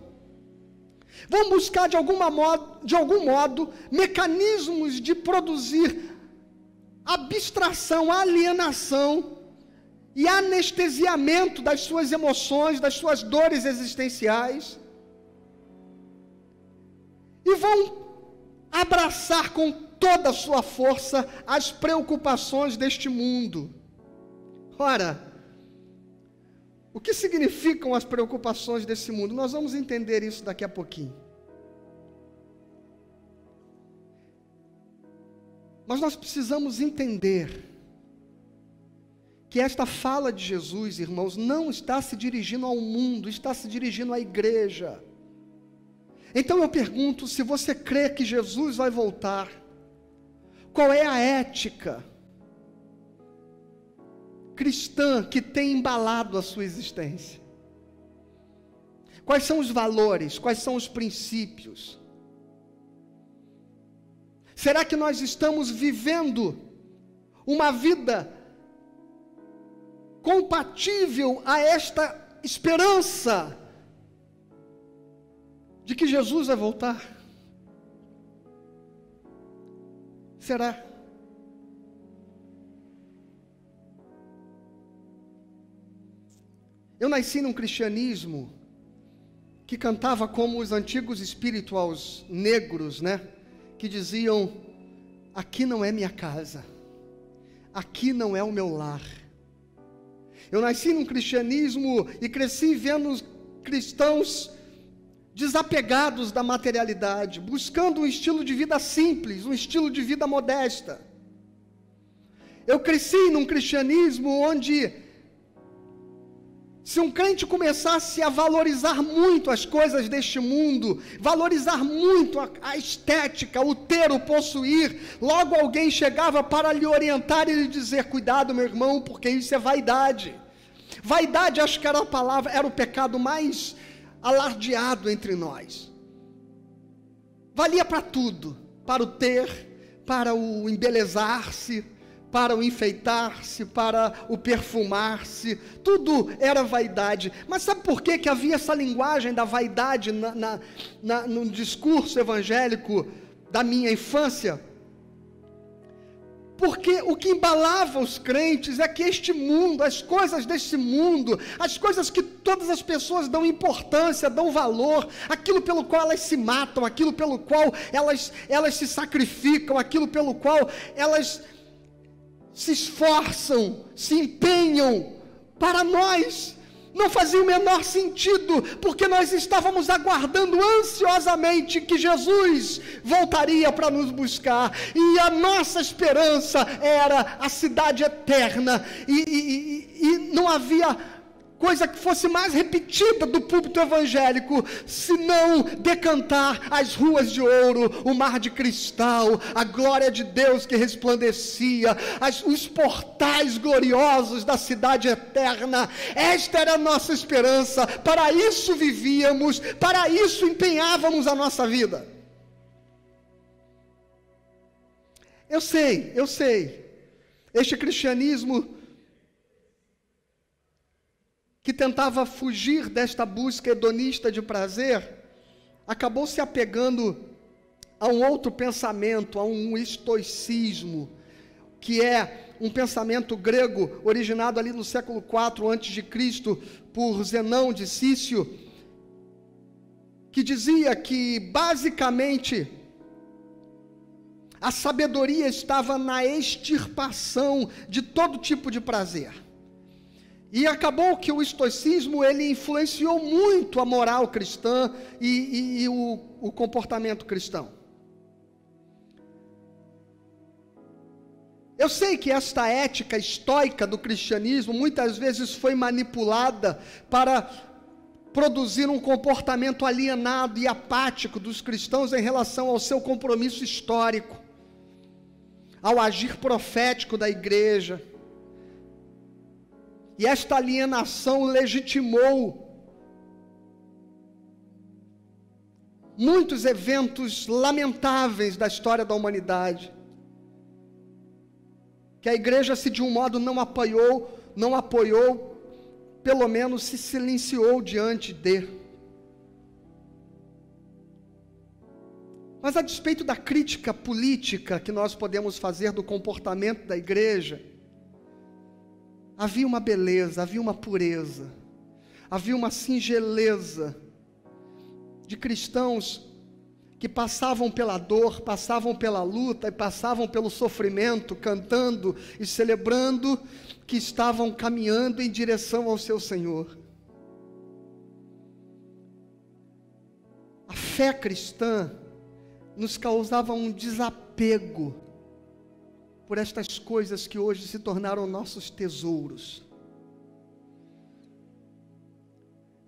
Vão buscar de algum modo mecanismos de produzir abstração, alienação e anestesiamento das suas emoções, das suas dores existenciais, e vão abraçar com toda a sua força as preocupações deste mundo. Ora, o que significam as preocupações desse mundo? Nós vamos entender isso daqui a pouquinho. Mas nós precisamos entender que esta fala de Jesus, irmãos, não está se dirigindo ao mundo, está se dirigindo à igreja. Então eu pergunto, se você crê que Jesus vai voltar, qual é a ética cristã que tem embalado a sua existência? Quais são os valores, quais são os princípios? Será que nós estamos vivendo uma vida compatível a esta esperança de que Jesus vai voltar? Será? Eu nasci num cristianismo que cantava como os antigos espirituais negros, né? Que diziam: aqui não é minha casa, aqui não é o meu lar. Eu nasci num cristianismo e cresci vendo cristãos desapegados da materialidade, buscando um estilo de vida simples, um estilo de vida modesta. Eu cresci num cristianismo onde, se um crente começasse a valorizar muito as coisas deste mundo, valorizar muito a estética, o ter, o possuir, logo alguém chegava para lhe orientar e lhe dizer: cuidado, meu irmão, porque isso é vaidade. Vaidade, acho que era a palavra, era o pecado mais alardeado entre nós. Valia para tudo, para o ter, para o embelezar-se, para o enfeitar-se, para o perfumar-se, tudo era vaidade. Mas sabe por que havia essa linguagem da vaidade no discurso evangélico da minha infância? Porque o que embalava os crentes é que este mundo, as coisas deste mundo, as coisas que todas as pessoas dão importância, dão valor, aquilo pelo qual elas se matam, aquilo pelo qual elas se sacrificam, aquilo pelo qual elas se esforçam, se empenham para nós. Não fazia o menor sentido, porque nós estávamos aguardando ansiosamente que Jesus voltaria para nos buscar, e a nossa esperança era a cidade eterna, e não havia coisa que fosse mais repetida do púlpito evangélico, senão decantar as ruas de ouro, o mar de cristal, a glória de Deus que resplandecia, os portais gloriosos da cidade eterna. Esta era a nossa esperança, para isso vivíamos, para isso empenhávamos a nossa vida. Eu sei, este cristianismo que tentava fugir desta busca hedonista de prazer, acabou se apegando a um outro pensamento, a um estoicismo, que é um pensamento grego, originado ali no século IV a.C., por Zenão de Cício, que dizia que, basicamente, a sabedoria estava na extirpação de todo tipo de prazer. E acabou que o estoicismo, ele influenciou muito a moral cristã e o comportamento cristão. Eu sei que esta ética estoica do cristianismo muitas vezes foi manipulada para produzir um comportamento alienado e apático dos cristãos em relação ao seu compromisso histórico, ao agir profético da igreja. E esta alienação legitimou muitos eventos lamentáveis da história da humanidade, que a igreja, se de um modo não apoiou, pelo menos se silenciou diante de. Mas a despeito da crítica política que nós podemos fazer do comportamento da igreja, havia uma beleza, havia uma pureza, havia uma singeleza de cristãos que passavam pela dor, passavam pela luta e passavam pelo sofrimento, cantando e celebrando que estavam caminhando em direção ao seu Senhor. A fé cristã nos causava um desapego por estas coisas que hoje se tornaram nossos tesouros.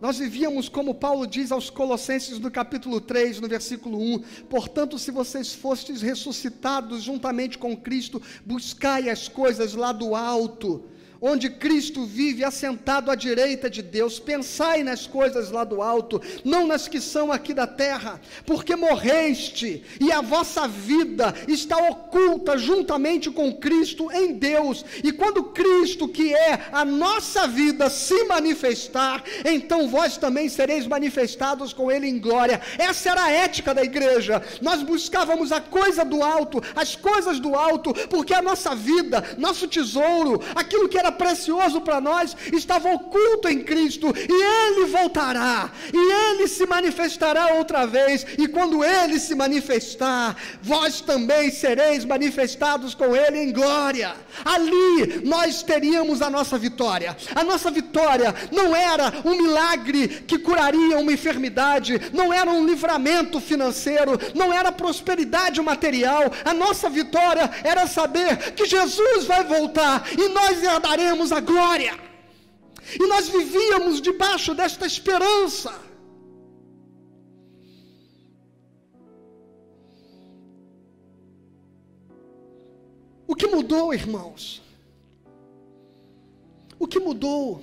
Nós vivíamos, como Paulo diz aos Colossenses no capítulo 3, no versículo 1, portanto, se vocês fostes ressuscitados juntamente com Cristo, buscai as coisas lá do alto, onde Cristo vive assentado à direita de Deus. Pensai nas coisas lá do alto, não nas que são aqui da terra, porque morreste, e a vossa vida está oculta juntamente com Cristo em Deus, e quando Cristo, que é a nossa vida, se manifestar, então vós também sereis manifestados com Ele em glória. Essa era a ética da igreja. Nós buscávamos a coisa do alto, as coisas do alto, porque a nossa vida, nosso tesouro, aquilo que era precioso para nós, estava oculto em Cristo, e Ele voltará, e Ele se manifestará outra vez, e quando Ele se manifestar, vós também sereis manifestados com Ele em glória. Ali nós teríamos a nossa vitória. A nossa vitória não era um milagre que curaria uma enfermidade, não era um livramento financeiro, não era prosperidade material. A nossa vitória era saber que Jesus vai voltar, e nós herdaremos a glória, e nós vivíamos debaixo desta esperança. O que mudou, irmãos? O que mudou?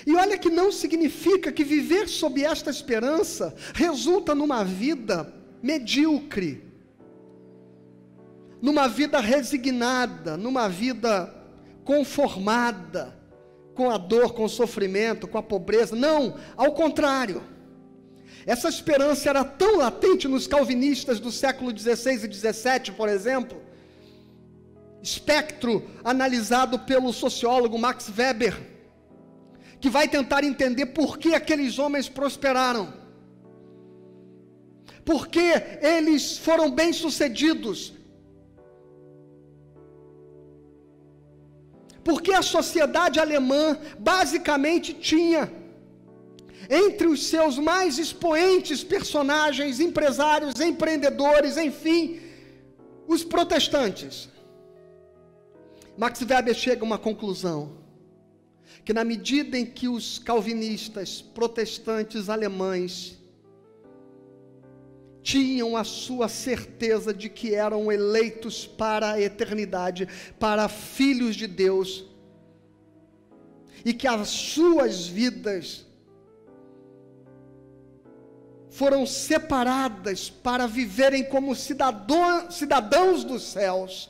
E olha que não significa que viver sob esta esperança resulta numa vida medíocre, numa vida resignada, numa vida conformada com a dor, com o sofrimento, com a pobreza. Não, ao contrário. Essa esperança era tão latente nos calvinistas do século XVI e XVII, por exemplo, espectro analisado pelo sociólogo Max Weber, que vai tentar entender por que aqueles homens prosperaram, por que eles foram bem-sucedidos, Porque a sociedade alemã basicamente tinha, entre os seus mais expoentes personagens, empresários, empreendedores, enfim, os protestantes. Max Weber chega a uma conclusão, que na medida em que os calvinistas, protestantes alemães, tinham a sua certeza de que eram eleitos para a eternidade, para filhos de Deus, e que as suas vidas foram separadas para viverem como cidadãos dos céus,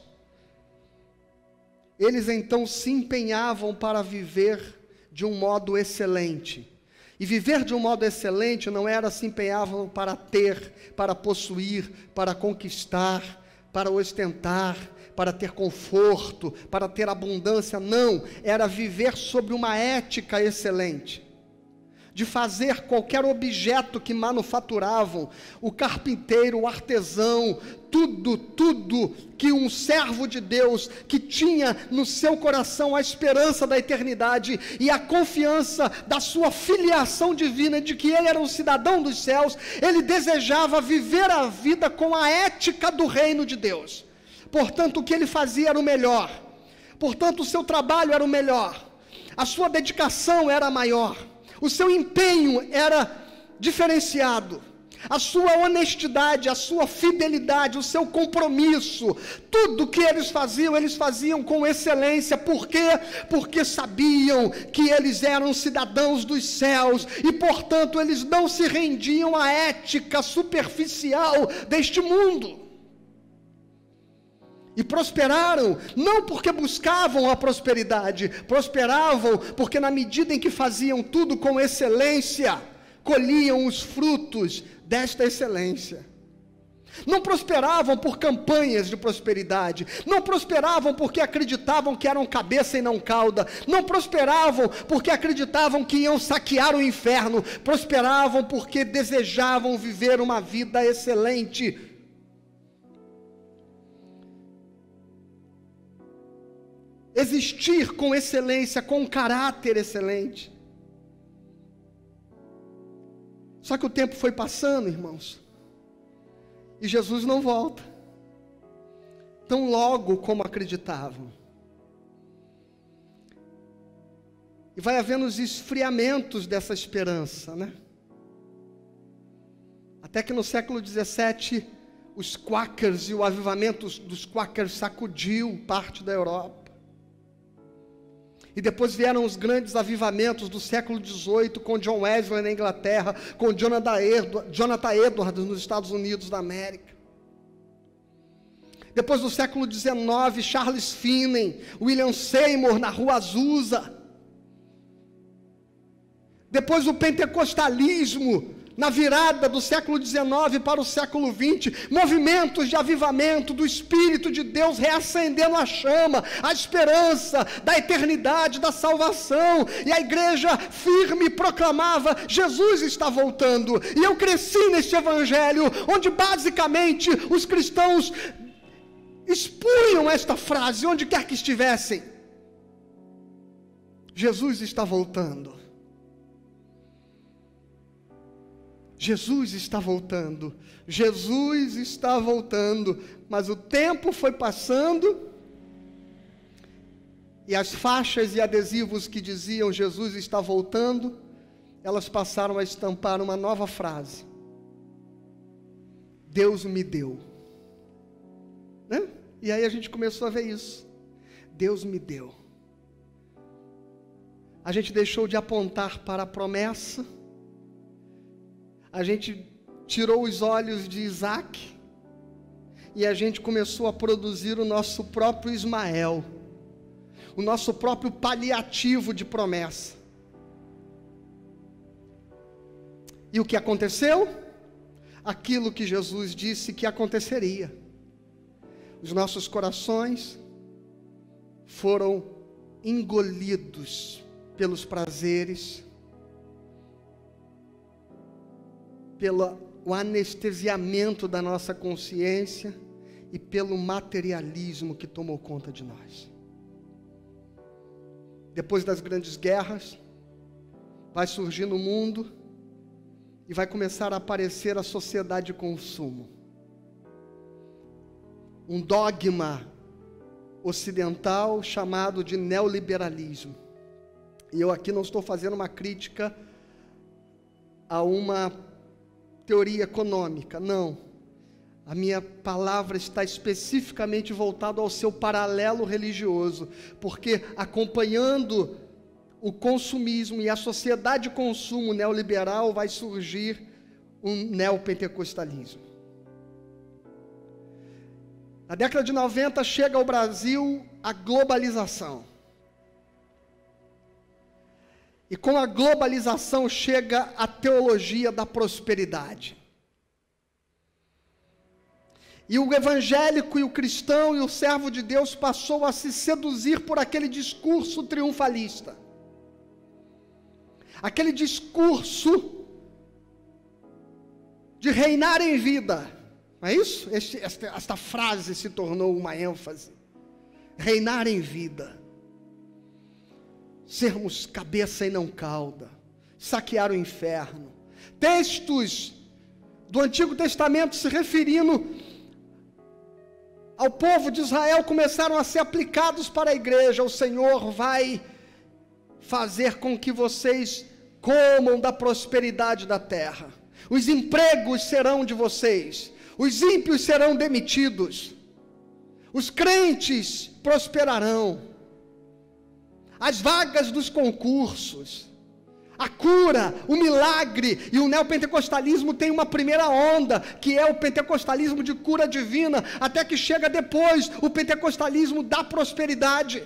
eles então se empenhavam para viver de um modo excelente. E viver de um modo excelente não era se empenhavam para ter, para possuir, para conquistar, para ostentar, para ter conforto, para ter abundância, não, era viver sobre uma ética excelente, de fazer qualquer objeto que manufaturavam, o carpinteiro, o artesão, tudo que um servo de Deus, que tinha no seu coração a esperança da eternidade e a confiança da sua filiação divina, de que ele era um cidadão dos céus, ele desejava viver a vida com a ética do reino de Deus. Portanto, o que ele fazia era o melhor, portanto, o seu trabalho era o melhor, a sua dedicação era maior, o seu empenho era diferenciado, a sua honestidade, a sua fidelidade, o seu compromisso, tudo que eles faziam com excelência. Por quê? Porque sabiam que eles eram cidadãos dos céus e, portanto, eles não se rendiam à ética superficial deste mundo. E prosperaram, não porque buscavam a prosperidade, prosperavam porque na medida em que faziam tudo com excelência, colhiam os frutos desta excelência. Não prosperavam por campanhas de prosperidade, não prosperavam porque acreditavam que eram cabeça e não cauda, não prosperavam porque acreditavam que iam saquear o inferno, prosperavam porque desejavam viver uma vida excelente. Existir com excelência, com um caráter excelente. Só que o tempo foi passando, irmãos, e Jesus não volta, tão logo como acreditavam. E vai havendo os esfriamentos dessa esperança, né? Até que no século XVII, os quakers e o avivamento dos quakers sacudiu parte da Europa. E depois vieram os grandes avivamentos do século XVIII, com John Wesley na Inglaterra, com Jonathan Edwards nos Estados Unidos da América. Depois do século XIX, Charles Finney, William Seymour na Rua Azusa. Depois o pentecostalismo, na virada do século XIX para o século XX, movimentos de avivamento do Espírito de Deus reacendendo a chama, a esperança da eternidade, da salvação, e a igreja firme proclamava: Jesus está voltando. E eu cresci neste evangelho, onde basicamente os cristãos expunham esta frase, onde quer que estivessem: Jesus está voltando. Jesus está voltando, Jesus está voltando, mas o tempo foi passando, e as faixas e adesivos que diziam Jesus está voltando, elas passaram a estampar uma nova frase: Deus me deu, né? E aí a gente começou a ver isso, Deus me deu. A gente deixou de apontar para a promessa, a gente tirou os olhos de Isaac e a gente começou a produzir o nosso próprio Ismael, o nosso próprio paliativo de promessa. E o que aconteceu? Aquilo que Jesus disse que aconteceria. Os nossos corações foram engolidos pelos prazeres, pelo anestesiamento da nossa consciência e pelo materialismo que tomou conta de nós. depois das grandes guerras, vai surgir no mundo e vai começar a aparecer a sociedade de consumo. Um dogma ocidental chamado de neoliberalismo. E eu aqui não estou fazendo uma crítica a uma teoria econômica, não. A minha palavra está especificamente voltada ao seu paralelo religioso, porque acompanhando o consumismo e a sociedade de consumo neoliberal vai surgir um neopentecostalismo. Na década de 90 chega ao Brasil a globalização. E com a globalização chega a teologia da prosperidade. E o evangélico e o cristão e o servo de Deus passou a se seduzir por aquele discurso triunfalista. Aquele discurso de reinar em vida. Não é isso? Esta frase se tornou uma ênfase. Reinar em vida. Sermos cabeça e não cauda. Saquear o inferno. Textos do Antigo Testamento se referindo ao povo de Israel começaram a ser aplicados para a igreja. O Senhor vai fazer com que vocês comam da prosperidade da terra. Os empregos serão de vocês. Os ímpios serão demitidos. Os crentes prosperarão. As vagas dos concursos, a cura, o milagre, e o neopentecostalismo tem uma primeira onda, que é o pentecostalismo de cura divina, até que chega depois o pentecostalismo da prosperidade.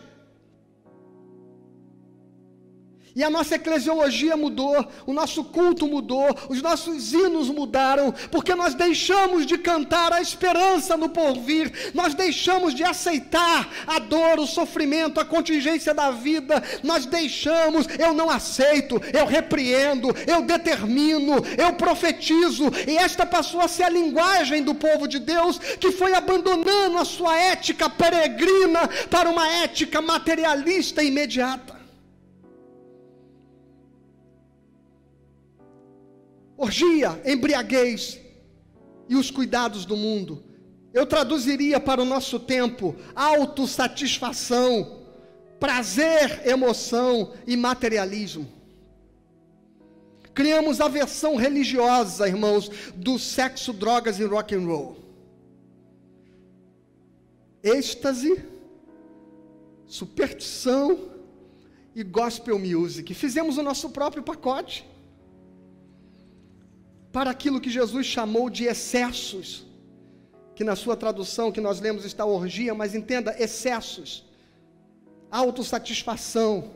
E a nossa eclesiologia mudou, o nosso culto mudou, os nossos hinos mudaram, porque nós deixamos de cantar a esperança no porvir, nós deixamos de aceitar a dor, o sofrimento, a contingência da vida, nós deixamos, eu não aceito, eu repreendo, eu determino, eu profetizo, e esta passou a ser a linguagem do povo de Deus, que foi abandonando a sua ética peregrina para uma ética materialista e imediata. Orgia, embriaguez e os cuidados do mundo. Eu traduziria para o nosso tempo: autossatisfação, prazer, emoção e materialismo. Criamos a versão religiosa, irmãos, do sexo, drogas e rock and roll. Êxtase, superstição e gospel music. Fizemos o nosso próprio pacote para aquilo que Jesus chamou de excessos, que na sua tradução que nós lemos está orgia, mas entenda, excessos, autossatisfação,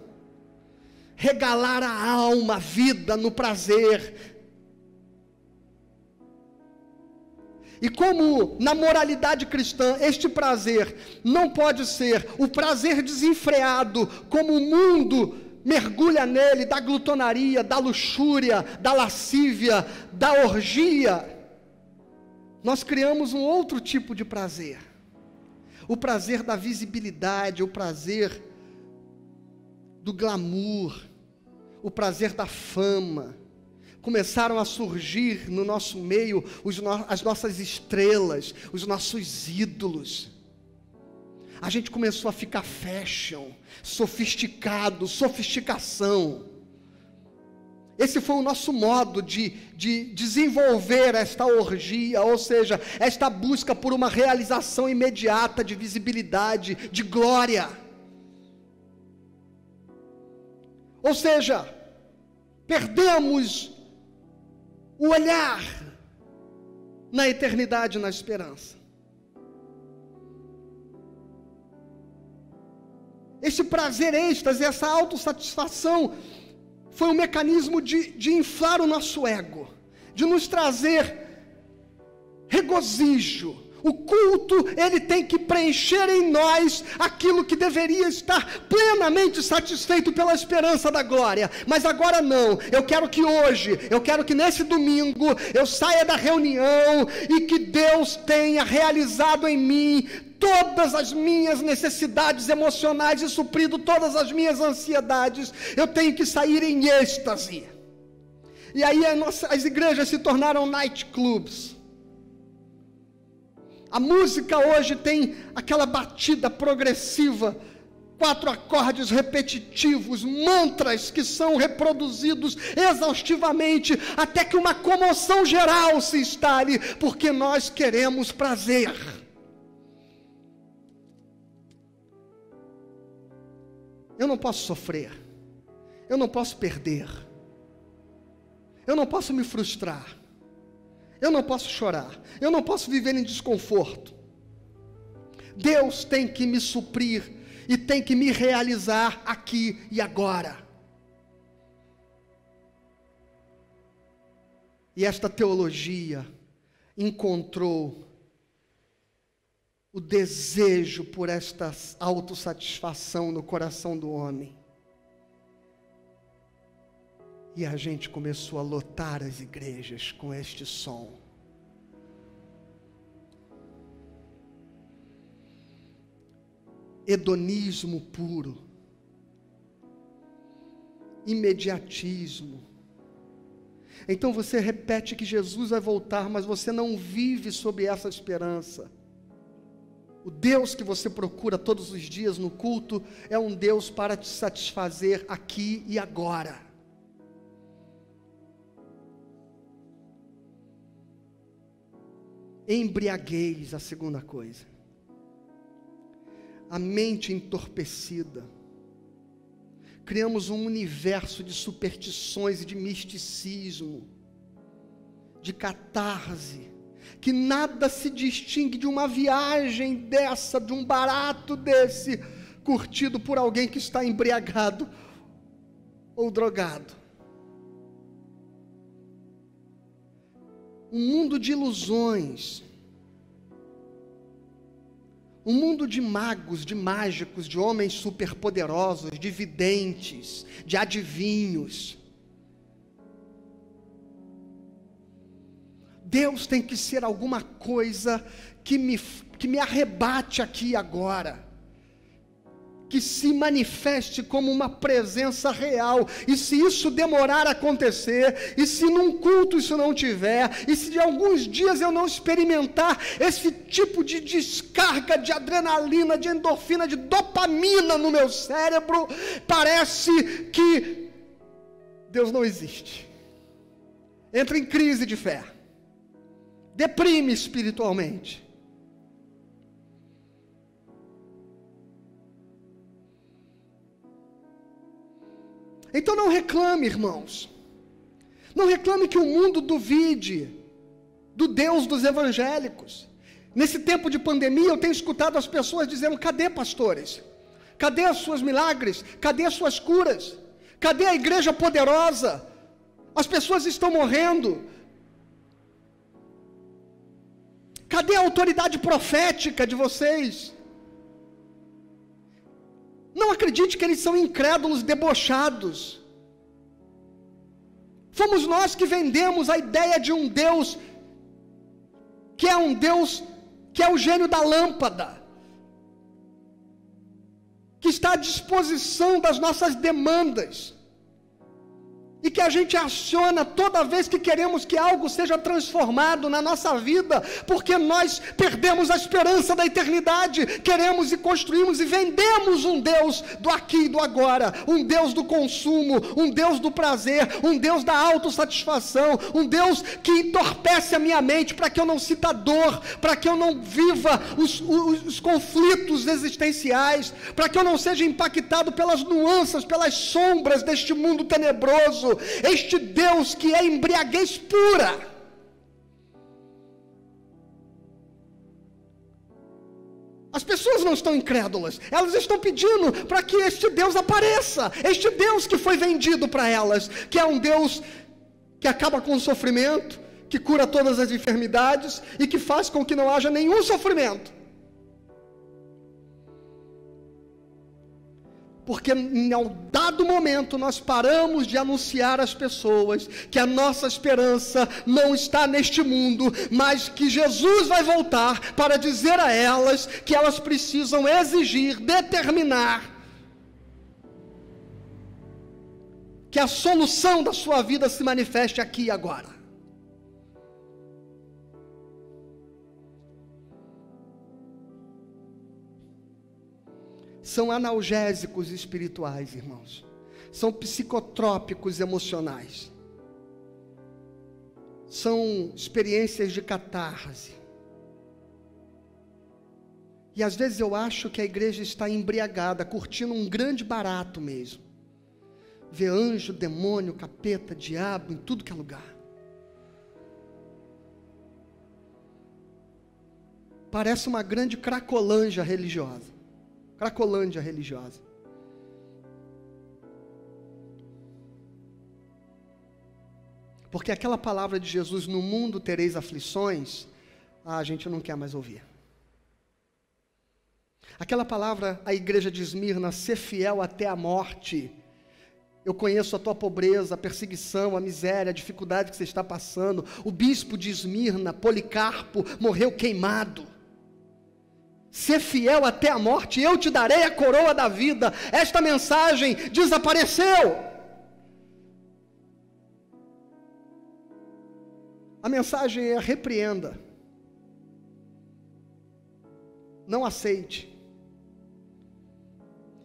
regalar a alma, a vida no prazer. E como na moralidade cristã, este prazer não pode ser o prazer desenfreado, como o mundo mergulha nele, da glutonaria, da luxúria, da lascívia, da orgia. Nós criamos um outro tipo de prazer. O prazer da visibilidade, o prazer do glamour, o prazer da fama. Começaram a surgir no nosso meio as nossas estrelas, os nossos ídolos. A gente começou a ficar fashion, sofisticado, sofisticação. Esse foi o nosso modo de desenvolver esta orgia, ou seja, esta busca por uma realização imediata de visibilidade, de glória. Ou seja, perdemos o olhar na eternidade, na esperança. Esse prazer êxtase, essa autossatisfação, foi um mecanismo de inflar o nosso ego, de nos trazer regozijo, O culto, ele tem que preencher em nós aquilo que deveria estar plenamente satisfeito pela esperança da glória. Mas agora não. Eu quero que hoje, eu quero que nesse domingo, eu saia da reunião e que Deus tenha realizado em mim todas as minhas necessidades emocionais e suprido todas as minhas ansiedades. Eu tenho que sair em êxtase. E aí as igrejas se tornaram nightclubs. A música hoje tem aquela batida progressiva, 4 acordes repetitivos, mantras que são reproduzidos exaustivamente, até que uma comoção geral se instale, porque nós queremos prazer. Eu não posso sofrer, eu não posso perder, eu não posso me frustrar, eu não posso chorar, eu não posso viver em desconforto. Deus tem que me suprir e tem que me realizar aqui e agora. E esta teologia encontrou o desejo por esta autossatisfação no coração do homem. E a gente começou a lotar as igrejas com este som. Hedonismo puro. Imediatismo. Então você repete que Jesus vai voltar, mas você não vive sob essa esperança. O Deus que você procura todos os dias no culto é um Deus para te satisfazer aqui e agora. Embriaguez, a segunda coisa. A mente entorpecida. Criamos um universo de superstições e de misticismo, de catarse, que nada se distingue de uma viagem dessa, de um barato desse, curtido por alguém que está embriagado ou drogado. Um mundo de ilusões, um mundo de magos, de mágicos, de homens superpoderosos, de videntes, de adivinhos. Deus tem que ser alguma coisa que me arrebate aqui e agora, que se manifeste como uma presença real. E se isso demorar a acontecer, e se num culto isso não tiver, e se de alguns dias eu não experimentar esse tipo de descarga de adrenalina, de endorfina, de dopamina no meu cérebro, parece que Deus não existe. Entra em crise de fé, deprime espiritualmente. Então não reclame, irmãos, não reclame que o mundo duvide do Deus dos evangélicos. Nesse tempo de pandemia eu tenho escutado as pessoas dizendo: cadê pastores? Cadê os seus milagres? Cadê as suas curas? Cadê a igreja poderosa? As pessoas estão morrendo. Cadê a autoridade profética de vocês? Não acredite que eles são incrédulos, debochados. Fomos nós que vendemos a ideia de um Deus, que é um Deus, que é o gênio da lâmpada, que está à disposição das nossas demandas, e que a gente aciona toda vez que queremos que algo seja transformado na nossa vida, porque nós perdemos a esperança da eternidade, queremos e construímos e vendemos um Deus do aqui e do agora, um Deus do consumo, um Deus do prazer, um Deus da autossatisfação, um Deus que entorpece a minha mente para que eu não sinta dor, para que eu não viva os conflitos existenciais, para que eu não seja impactado pelas nuances, pelas sombras deste mundo tenebroso. Este Deus que é embriaguez pura. As pessoas não estão incrédulas, elas estão pedindo para que este Deus apareça, este Deus que foi vendido para elas, que é um Deus que acaba com o sofrimento, que cura todas as enfermidades e que faz com que não haja nenhum sofrimento. Porque em um dado momento nós paramos de anunciar às pessoas que a nossa esperança não está neste mundo, mas que Jesus vai voltar para dizer a elas que elas precisam exigir, determinar que a solução da sua vida se manifeste aqui e agora. São analgésicos espirituais, irmãos. São psicotrópicos emocionais. São experiências de catarse. E às vezes eu acho que a igreja está embriagada, curtindo um grande barato mesmo. Vê anjo, demônio, capeta, diabo, em tudo que é lugar. Parece uma grande cracolândia religiosa. Cracolândia religiosa. Porque aquela palavra de Jesus, no mundo tereis aflições, a gente não quer mais ouvir. Aquela palavra, a igreja de Esmirna, ser fiel até a morte. Eu conheço a tua pobreza, a perseguição, a miséria, a dificuldade que você está passando. O bispo de Esmirna, Policarpo, morreu queimado. Ser fiel até a morte, eu te darei a coroa da vida. Esta mensagem desapareceu. A mensagem é: repreenda. Não aceite.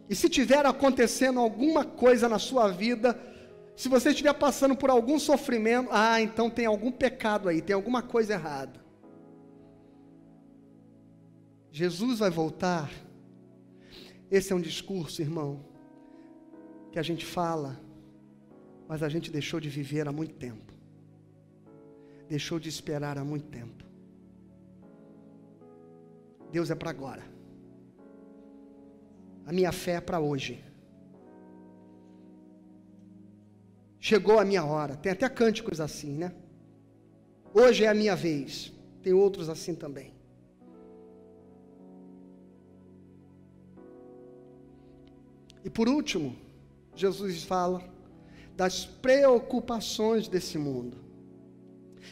E se tiver acontecendo alguma coisa na sua vida, se você estiver passando por algum sofrimento, então tem algum pecado aí, tem alguma coisa errada. Jesus vai voltar. Esse é um discurso, irmão, que a gente fala, mas a gente deixou de viver há muito tempo. Deixou de esperar há muito tempo. Deus é para agora. A minha fé é para hoje. Chegou a minha hora. Tem até cânticos assim, né? Hoje é a minha vez. Tem outros assim também. E por último, Jesus fala das preocupações desse mundo.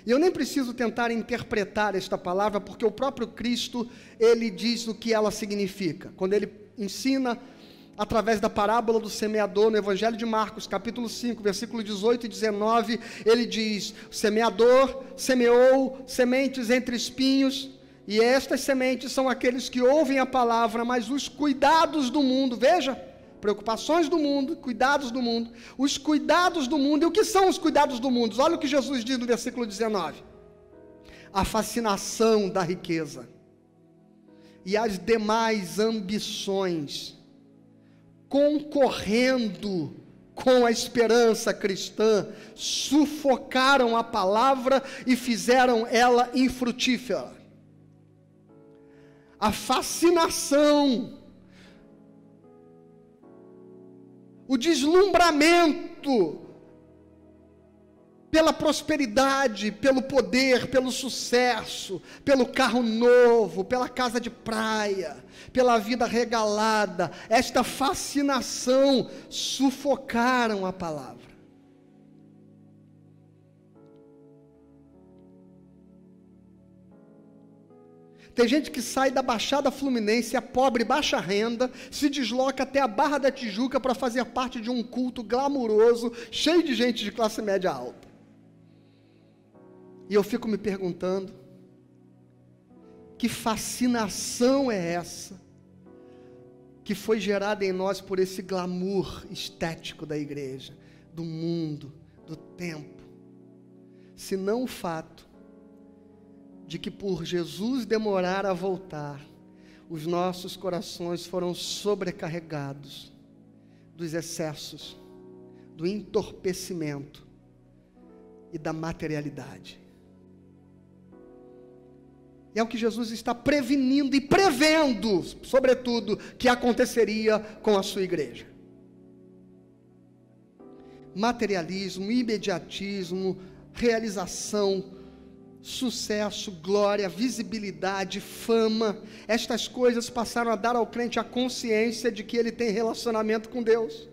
E eu nem preciso tentar interpretar esta palavra, porque o próprio Cristo, ele diz o que ela significa. Quando ele ensina através da parábola do semeador, no Evangelho de Marcos, capítulo 5, versículo 18 e 19, ele diz: o semeador semeou sementes entre espinhos, e estas sementes são aqueles que ouvem a palavra, mas os cuidados do mundo, veja, preocupações do mundo, cuidados do mundo, os cuidados do mundo. E o que são os cuidados do mundo? Olha o que Jesus diz no versículo 19: a fascinação da riqueza e as demais ambições, concorrendo com a esperança cristã, sufocaram a palavra e fizeram ela infrutífera. A fascinação, o deslumbramento pela prosperidade, pelo poder, pelo sucesso, pelo carro novo, pela casa de praia, pela vida regalada, esta fascinação sufocaram a palavra. Tem gente que sai da Baixada Fluminense, é pobre, baixa renda, se desloca até a Barra da Tijuca para fazer parte de um culto glamuroso, cheio de gente de classe média alta. E eu fico me perguntando, que fascinação é essa, que foi gerada em nós por esse glamour estético da igreja, do mundo, do tempo, se não o fato de que por Jesus demorar a voltar, os nossos corações foram sobrecarregados dos excessos, do entorpecimento e da materialidade. E é o que Jesus está prevenindo e prevendo, sobretudo, que aconteceria com a sua igreja. Materialismo, imediatismo, realização sucesso, glória, visibilidade, fama, estas coisas passaram a dar ao crente a consciência de que ele tem relacionamento com Deus.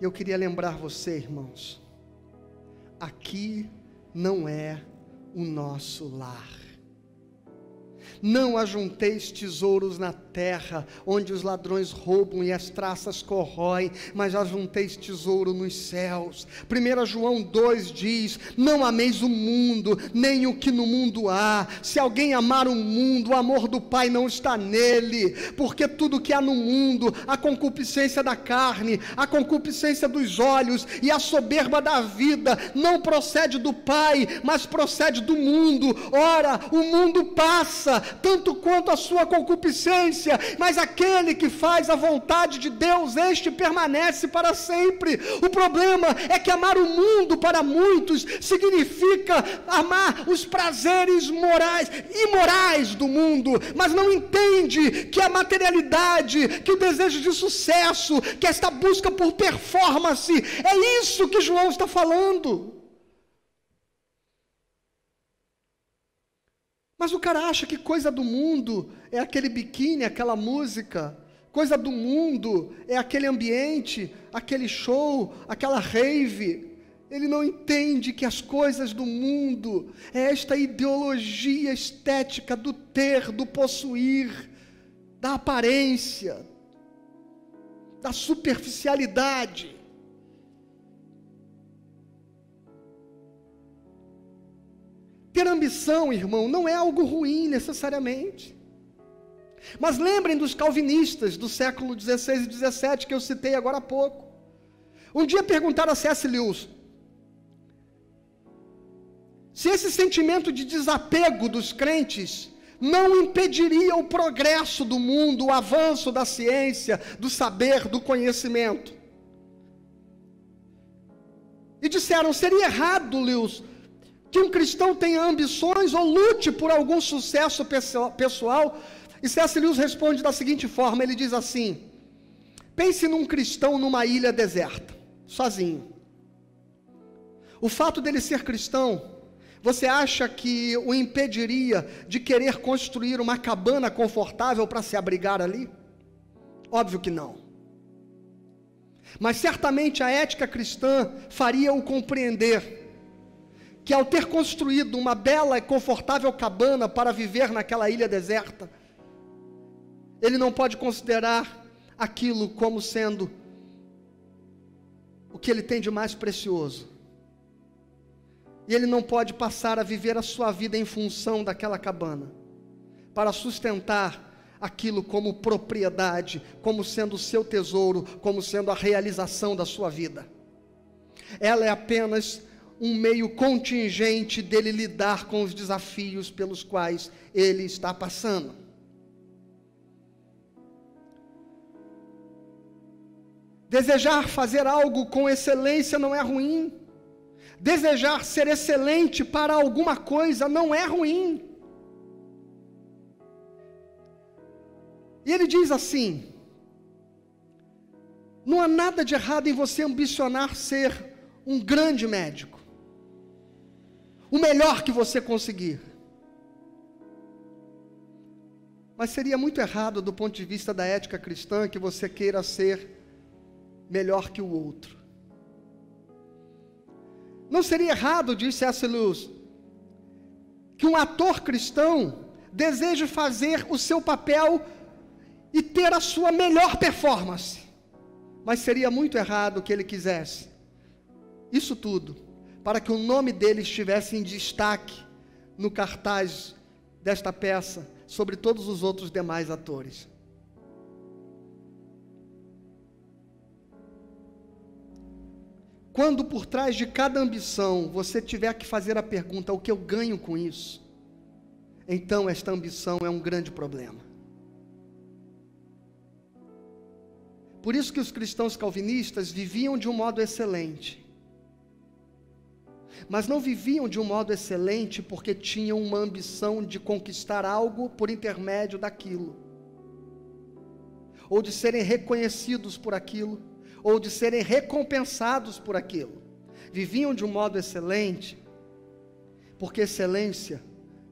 Eu queria lembrar você, irmãos, aqui não é o nosso lar. Não ajunteis tesouros na terra, onde os ladrões roubam e as traças corroem, mas ajunteis tesouro nos céus. 1 João 2 diz: não ameis o mundo, nem o que no mundo há. Se alguém amar o mundo, o amor do Pai não está nele, porque tudo que há no mundo, a concupiscência da carne, a concupiscência dos olhos e a soberba da vida, não procede do Pai, mas procede do mundo. Ora, o mundo passa, tanto quanto a sua concupiscência, mas aquele que faz a vontade de Deus, este permanece para sempre. O problema é que amar o mundo para muitos significa amar os prazeres imorais do mundo, mas não entende que a materialidade, que o desejo de sucesso, que esta busca por performance, é isso que João está falando. Mas o cara acha que coisa do mundo é aquele biquíni, aquela música. Coisa do mundo é aquele ambiente, aquele show, aquela rave. Ele não entende que as coisas do mundo é esta ideologia estética do ter, do possuir, da aparência, da superficialidade. Ter ambição, irmão, não é algo ruim necessariamente. Mas lembrem dos calvinistas do século 16 e 17 que eu citei agora há pouco. Um dia perguntaram a C.S. Lewis se esse sentimento de desapego dos crentes não impediria o progresso do mundo, o avanço da ciência, do saber, do conhecimento. E disseram: seria errado, Lewis, que um cristão tenha ambições ou lute por algum sucesso pessoal? E C.S. Lewis responde da seguinte forma, ele diz assim: pense num cristão numa ilha deserta, sozinho. O fato dele ser cristão, você acha que o impediria de querer construir uma cabana confortável para se abrigar ali? Óbvio que não. Mas certamente a ética cristã faria-o compreender que ao ter construído uma bela e confortável cabana para viver naquela ilha deserta, ele não pode considerar aquilo como sendo o que ele tem de mais precioso. E ele não pode passar a viver a sua vida em função daquela cabana, para sustentar aquilo como propriedade, como sendo o seu tesouro, como sendo a realização da sua vida. Ela é apenas um meio contingente dele lidar com os desafios pelos quais ele está passando. Desejar fazer algo com excelência não é ruim. Desejar ser excelente para alguma coisa não é ruim. E ele diz assim: não há nada de errado em você ambicionar ser um grande médico, o melhor que você conseguir. Mas seria muito errado do ponto de vista da ética cristã que você queira ser melhor que o outro. Não seria errado, disse C.S. Lewis, que um ator cristão deseje fazer o seu papel e ter a sua melhor performance. Mas seria muito errado que ele quisesse isso tudo para que o nome dele estivesse em destaque no cartaz desta peça sobre todos os outros demais atores. Quando por trás de cada ambição você tiver que fazer a pergunta: o que eu ganho com isso? Então esta ambição é um grande problema. Por isso que os cristãos calvinistas viviam de um modo excelente. Mas não viviam de um modo excelente porque tinham uma ambição de conquistar algo por intermédio daquilo. ou de serem reconhecidos por aquilo, ou de serem recompensados por aquilo. Viviam de um modo excelente, porque excelência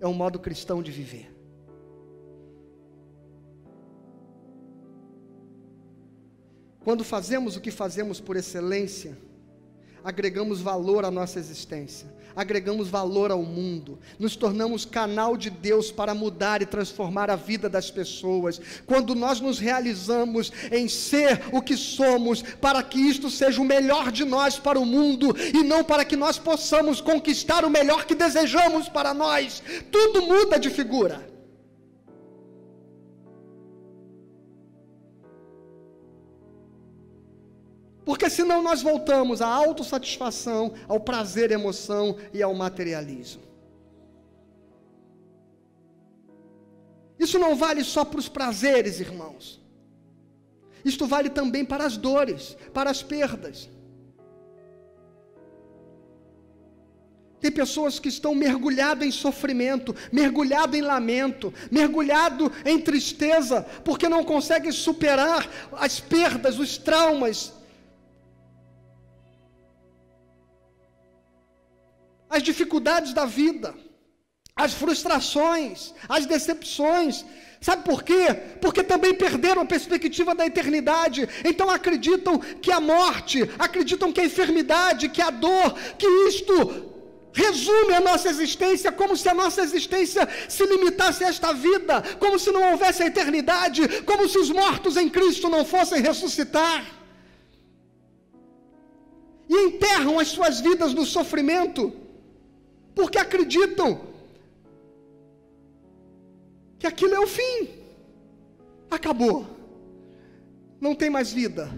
é um modo cristão de viver. Quando fazemos o que fazemos por excelência, agregamos valor à nossa existência, agregamos valor ao mundo, nos tornamos canal de Deus para mudar e transformar a vida das pessoas. Quando nós nos realizamos em ser o que somos, para que isto seja o melhor de nós para o mundo, e não para que nós possamos conquistar o melhor que desejamos para nós, tudo muda de figura. Porque senão nós voltamos à autossatisfação, ao prazer, emoção e ao materialismo. Isso não vale só para os prazeres, irmãos. Isto vale também para as dores, para as perdas. Tem pessoas que estão mergulhadas em sofrimento, mergulhadas em lamento, mergulhadas em tristeza, porque não conseguem superar as perdas, os traumas, as dificuldades da vida, as frustrações, as decepções. Sabe por quê? Porque também perderam a perspectiva da eternidade. Então acreditam que a morte, acreditam que a enfermidade, que a dor, que isto resume a nossa existência, como se a nossa existência se limitasse a esta vida, como se não houvesse a eternidade, como se os mortos em Cristo não fossem ressuscitar. E enterram as suas vidas no sofrimento, porque acreditam que aquilo é o fim, acabou, não tem mais vida.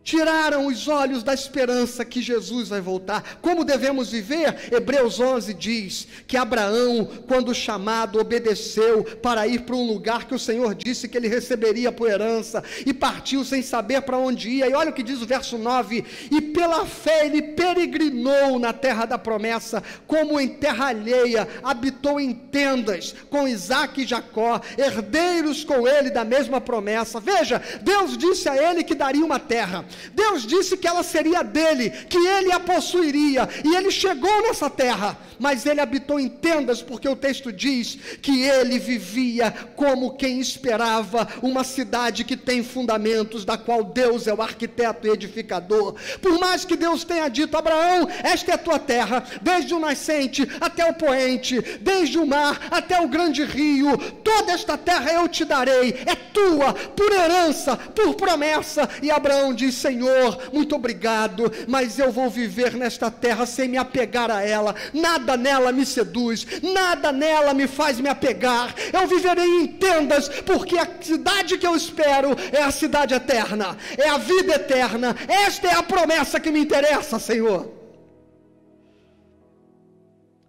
Tiraram os olhos da esperança que Jesus vai voltar. Como devemos viver? Hebreus 11 diz que Abraão, quando chamado, obedeceu para ir para um lugar que o Senhor disse que ele receberia por herança, e partiu sem saber para onde ia. E olha o que diz o verso 9: e pela fé ele peregrinou na terra da promessa, como em terra alheia, habitou em tendas com Isaque e Jacó, herdeiros com ele da mesma promessa. Veja, Deus disse a ele que daria uma terra, Deus disse que ela seria dele, que ele a possuiria, e ele chegou nessa terra, mas ele habitou em tendas, porque o texto diz que ele vivia como quem esperava uma cidade que tem fundamentos, da qual Deus é o arquiteto e edificador. Por mais que Deus tenha dito: Abraão, esta é a tua terra, desde o nascente até o poente, desde o mar até o grande rio, toda esta terra eu te darei, é tua, por herança, por promessa. E Abraão diz: Senhor, muito obrigado, mas eu vou viver nesta terra sem me apegar a ela, nada nela me seduz, nada nela me faz me apegar, eu viverei em tendas, porque a cidade que eu espero é a cidade eterna, é a vida eterna, esta é a promessa que me interessa, Senhor.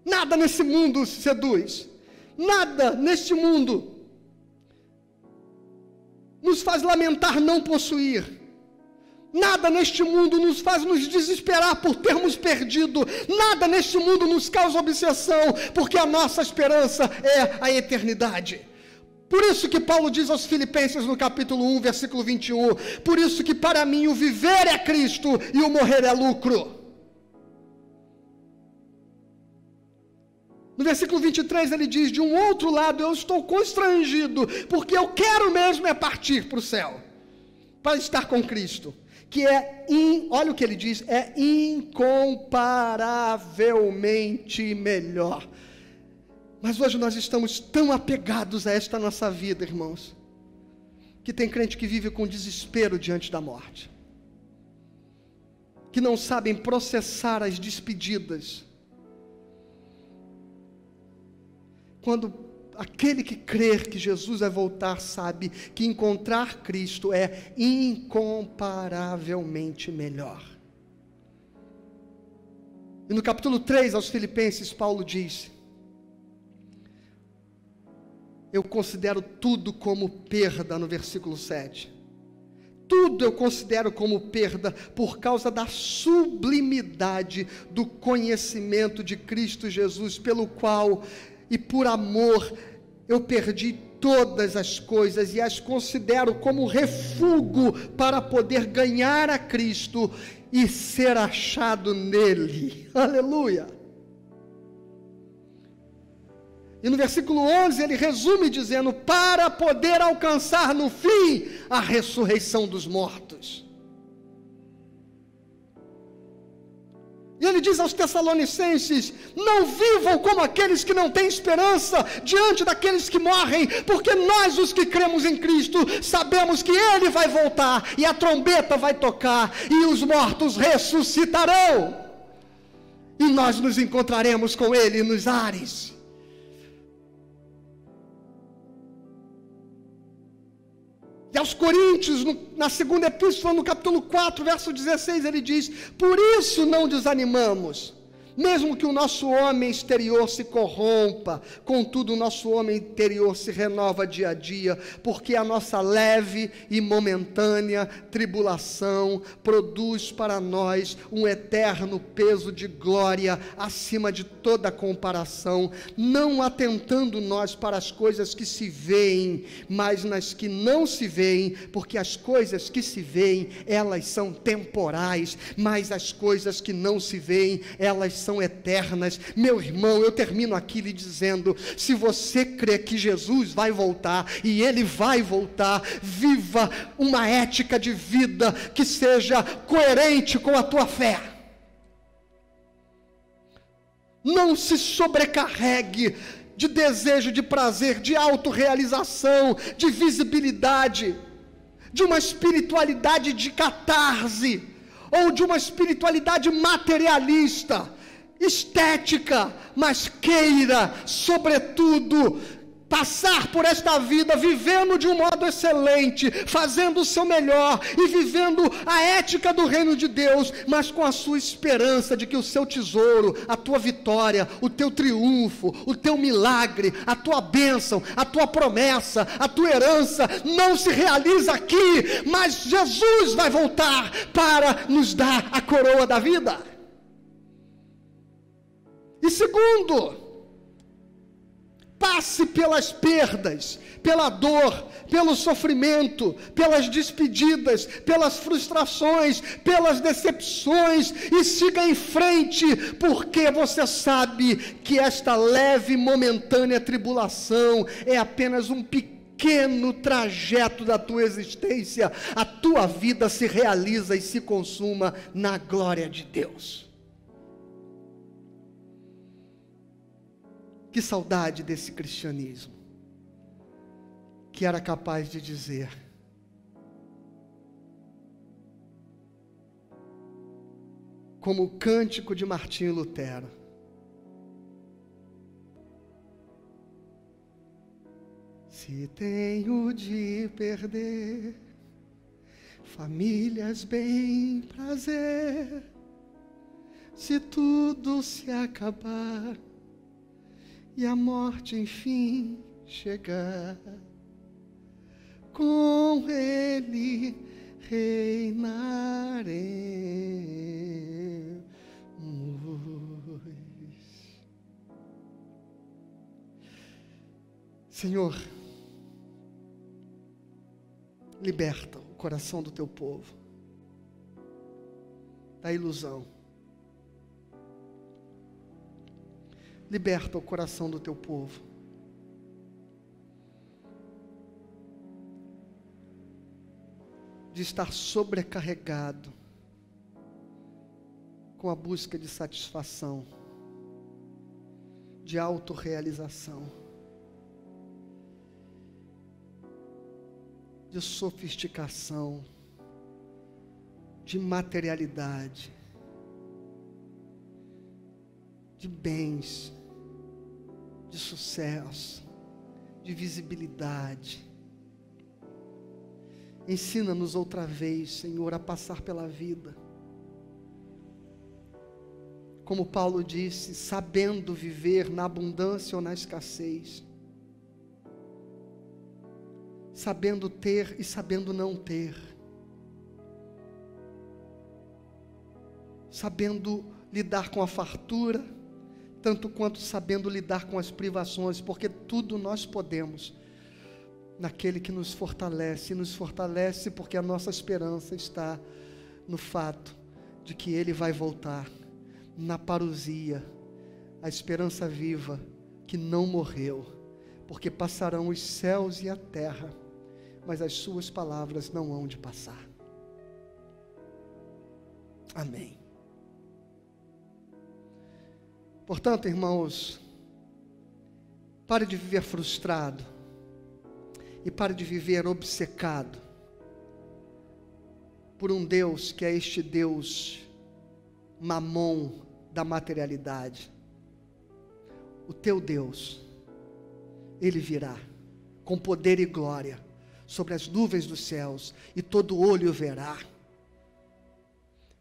Nada nesse mundo seduz, nada neste mundo nos faz lamentar não possuir, nada neste mundo nos faz nos desesperar por termos perdido, nada neste mundo nos causa obsessão, porque a nossa esperança é a eternidade. Por isso que Paulo diz aos Filipenses no capítulo 1, versículo 21, por isso que para mim o viver é Cristo e o morrer é lucro. No versículo 23 ele diz: de um outro lado eu estou constrangido, porque eu quero mesmo é partir para o céu, para estar com Cristo, que olha o que ele diz, é incomparavelmente melhor. Mas hoje nós estamos tão apegados a esta nossa vida, irmãos, que tem crente que vive com desespero diante da morte, que não sabem processar as despedidas, quando aquele que crer que Jesus vai voltar sabe que encontrar Cristo é incomparavelmente melhor. E no capítulo 3 aos Filipenses, Paulo diz: eu considero tudo como perda, no versículo 7. Tudo eu considero como perda por causa da sublimidade do conhecimento de Cristo Jesus, pelo qual e por amor eu perdi todas as coisas e as considero como refúgio para poder ganhar a Cristo e ser achado nele. Aleluia! E no versículo 11 ele resume dizendo: para poder alcançar no fim a ressurreição dos mortos. E ele diz aos Tessalonicenses: não vivam como aqueles que não têm esperança diante daqueles que morrem, porque nós, os que cremos em Cristo, sabemos que Ele vai voltar, e a trombeta vai tocar, e os mortos ressuscitarão, e nós nos encontraremos com Ele nos ares. E aos Coríntios, na segunda epístola, no capítulo 4, verso 16, ele diz: por isso não desanimamos, mesmo que o nosso homem exterior se corrompa, contudo o nosso homem interior se renova dia a dia, porque a nossa leve e momentânea tribulação produz para nós um eterno peso de glória acima de toda comparação, não atentando nós para as coisas que se veem, mas nas que não se veem, porque as coisas que se veem, elas são temporais, mas as coisas que não se veem, elas são eternas. Meu irmão, eu termino aqui lhe dizendo: se você crê que Jesus vai voltar, e Ele vai voltar, viva uma ética de vida que seja coerente com a tua fé. Não se sobrecarregue de desejo, de prazer, de autorrealização, de visibilidade, de uma espiritualidade de catarse, ou de uma espiritualidade materialista, estética, mas queira, sobretudo, passar por esta vida vivendo de um modo excelente, fazendo o seu melhor e vivendo a ética do reino de Deus, mas com a sua esperança de que o seu tesouro, a tua vitória, o teu triunfo, o teu milagre, a tua bênção, a tua promessa, a tua herança não se realiza aqui, mas Jesus vai voltar para nos dar a coroa da vida. E segundo, passe pelas perdas, pela dor, pelo sofrimento, pelas despedidas, pelas frustrações, pelas decepções, e siga em frente, porque você sabe que esta leve e momentânea tribulação é apenas um pequeno trajeto da tua existência. A tua vida se realiza e se consuma na glória de Deus. Que saudade desse cristianismo, que era capaz de dizer: como o cântico de Martinho Lutero: se tenho de perder famílias, bem, prazer, se tudo se acabar e a morte enfim chegar, com Ele reinaremos. Senhor, liberta o coração do teu povo da ilusão. Liberta o coração do teu povo de estar sobrecarregado com a busca de satisfação, de autorrealização, de sofisticação, de materialidade, de bens, de sucesso, de visibilidade. Ensina-nos outra vez, Senhor, a passar pela vida, como Paulo disse, sabendo viver na abundância ou na escassez, sabendo ter e sabendo não ter, sabendo lidar com a fartura, tanto quanto sabendo lidar com as privações, porque tudo nós podemos, naquele que nos fortalece, e nos fortalece porque a nossa esperança está no fato de que Ele vai voltar, na parousia, a esperança viva, que não morreu, porque passarão os céus e a terra, mas as suas palavras não hão de passar. Amém. Portanto, irmãos, pare de viver frustrado e pare de viver obcecado por um Deus que é este Deus mamon da materialidade. O teu Deus, Ele virá com poder e glória sobre as nuvens dos céus, e todo olho o verá.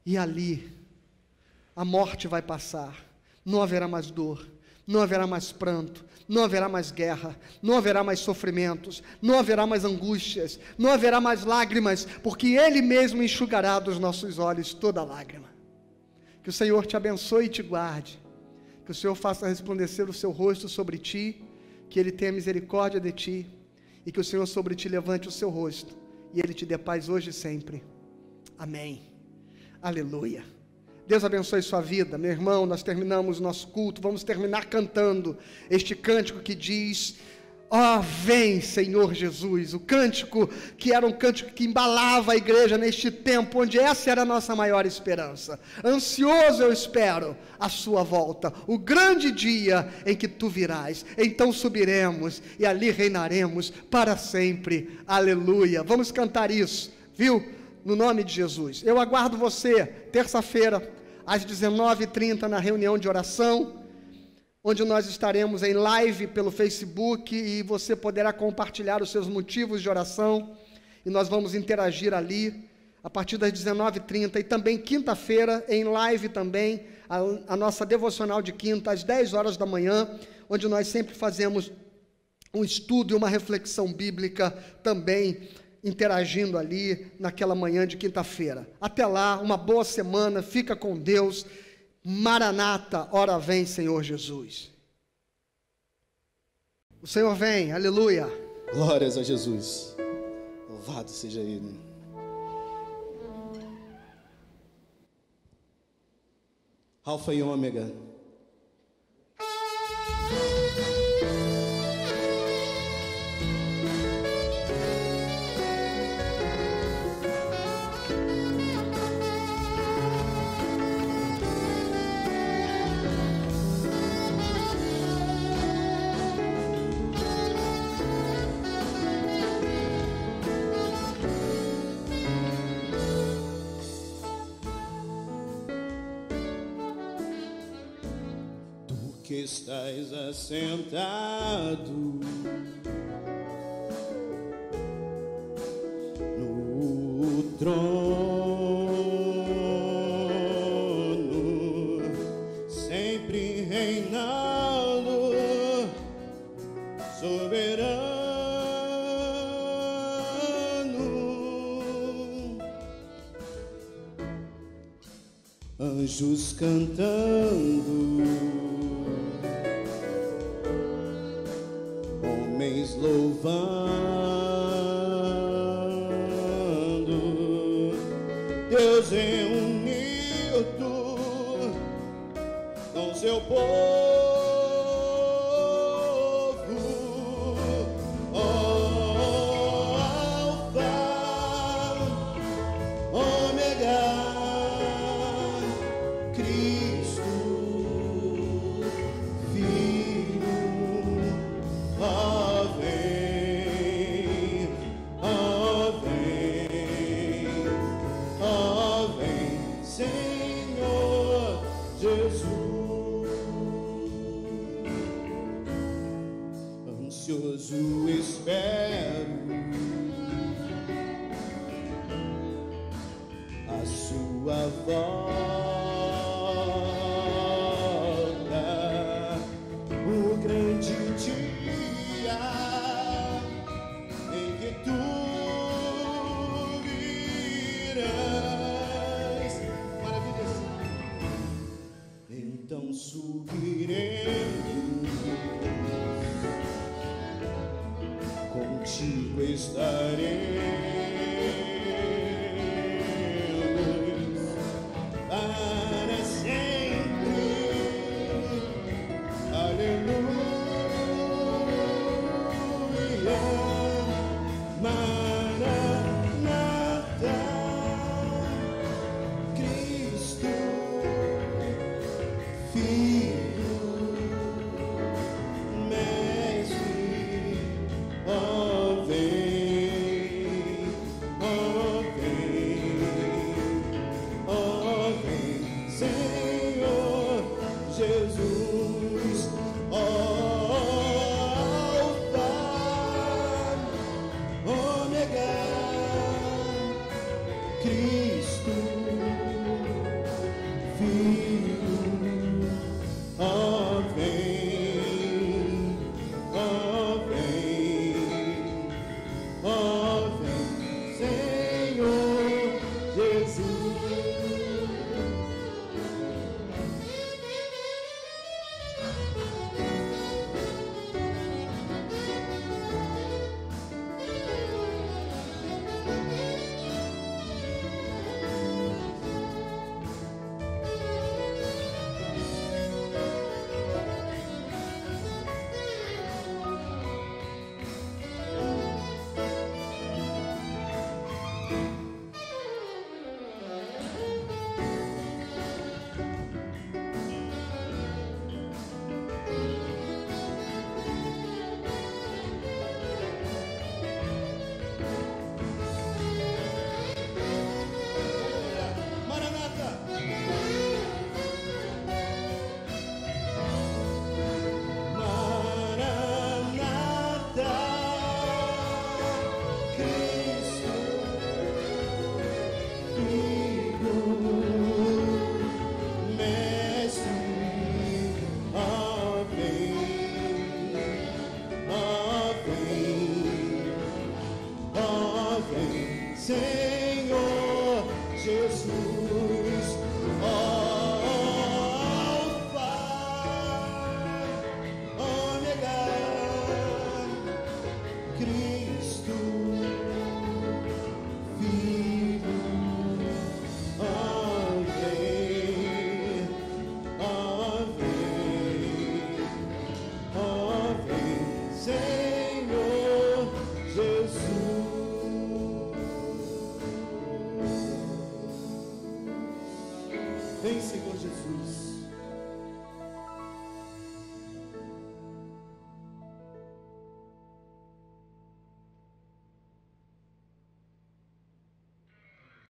E ali a morte vai passar, não haverá mais dor, não haverá mais pranto, não haverá mais guerra, não haverá mais sofrimentos, não haverá mais angústias, não haverá mais lágrimas, porque Ele mesmo enxugará dos nossos olhos toda lágrima. Que o Senhor te abençoe e te guarde, que o Senhor faça resplandecer o seu rosto sobre ti, que Ele tenha misericórdia de ti, e que o Senhor sobre ti levante o seu rosto, e Ele te dê paz hoje e sempre. Amém. Aleluia. Deus abençoe sua vida. Meu irmão, nós terminamos o nosso culto, vamos terminar cantando este cântico que diz: ó, vem Senhor Jesus. O cântico que era um cântico que embalava a igreja neste tempo, onde essa era a nossa maior esperança. Ansioso eu espero a sua volta, o grande dia em que tu virás. Então subiremos e ali reinaremos para sempre. Aleluia. Vamos cantar isso, viu? No nome de Jesus. Eu aguardo você terça-feira às 19h30 na reunião de oração, onde nós estaremos em live pelo Facebook, e você poderá compartilhar os seus motivos de oração, e nós vamos interagir ali a partir das 19h30, e também quinta-feira em live também, a nossa devocional de quinta às 10 horas da manhã, onde nós sempre fazemos um estudo e uma reflexão bíblica também, interagindo ali naquela manhã de quinta-feira. Até lá, uma boa semana, fica com Deus. Maranata, ora vem Senhor Jesus. O Senhor vem, aleluia. Glórias a Jesus, louvado seja Ele. Alfa e Ômega. Que estás assentado no trono, sempre reinando, soberano, anjos cantando, homens louvando, Deus reunido com seu povo, oh, Alfa, Ômega, Cristo, Filho, ó vem, ó vem, ó vem, Senhor Jesus. Ansioso espero a sua volta, o grande dia em que tu virás. Maravilha. Então subiremos contigo estaremos para sempre. Aleluia. Maranata, Cristo, Filho, Mestre, ó vem, ó vem, Senhor Jesus.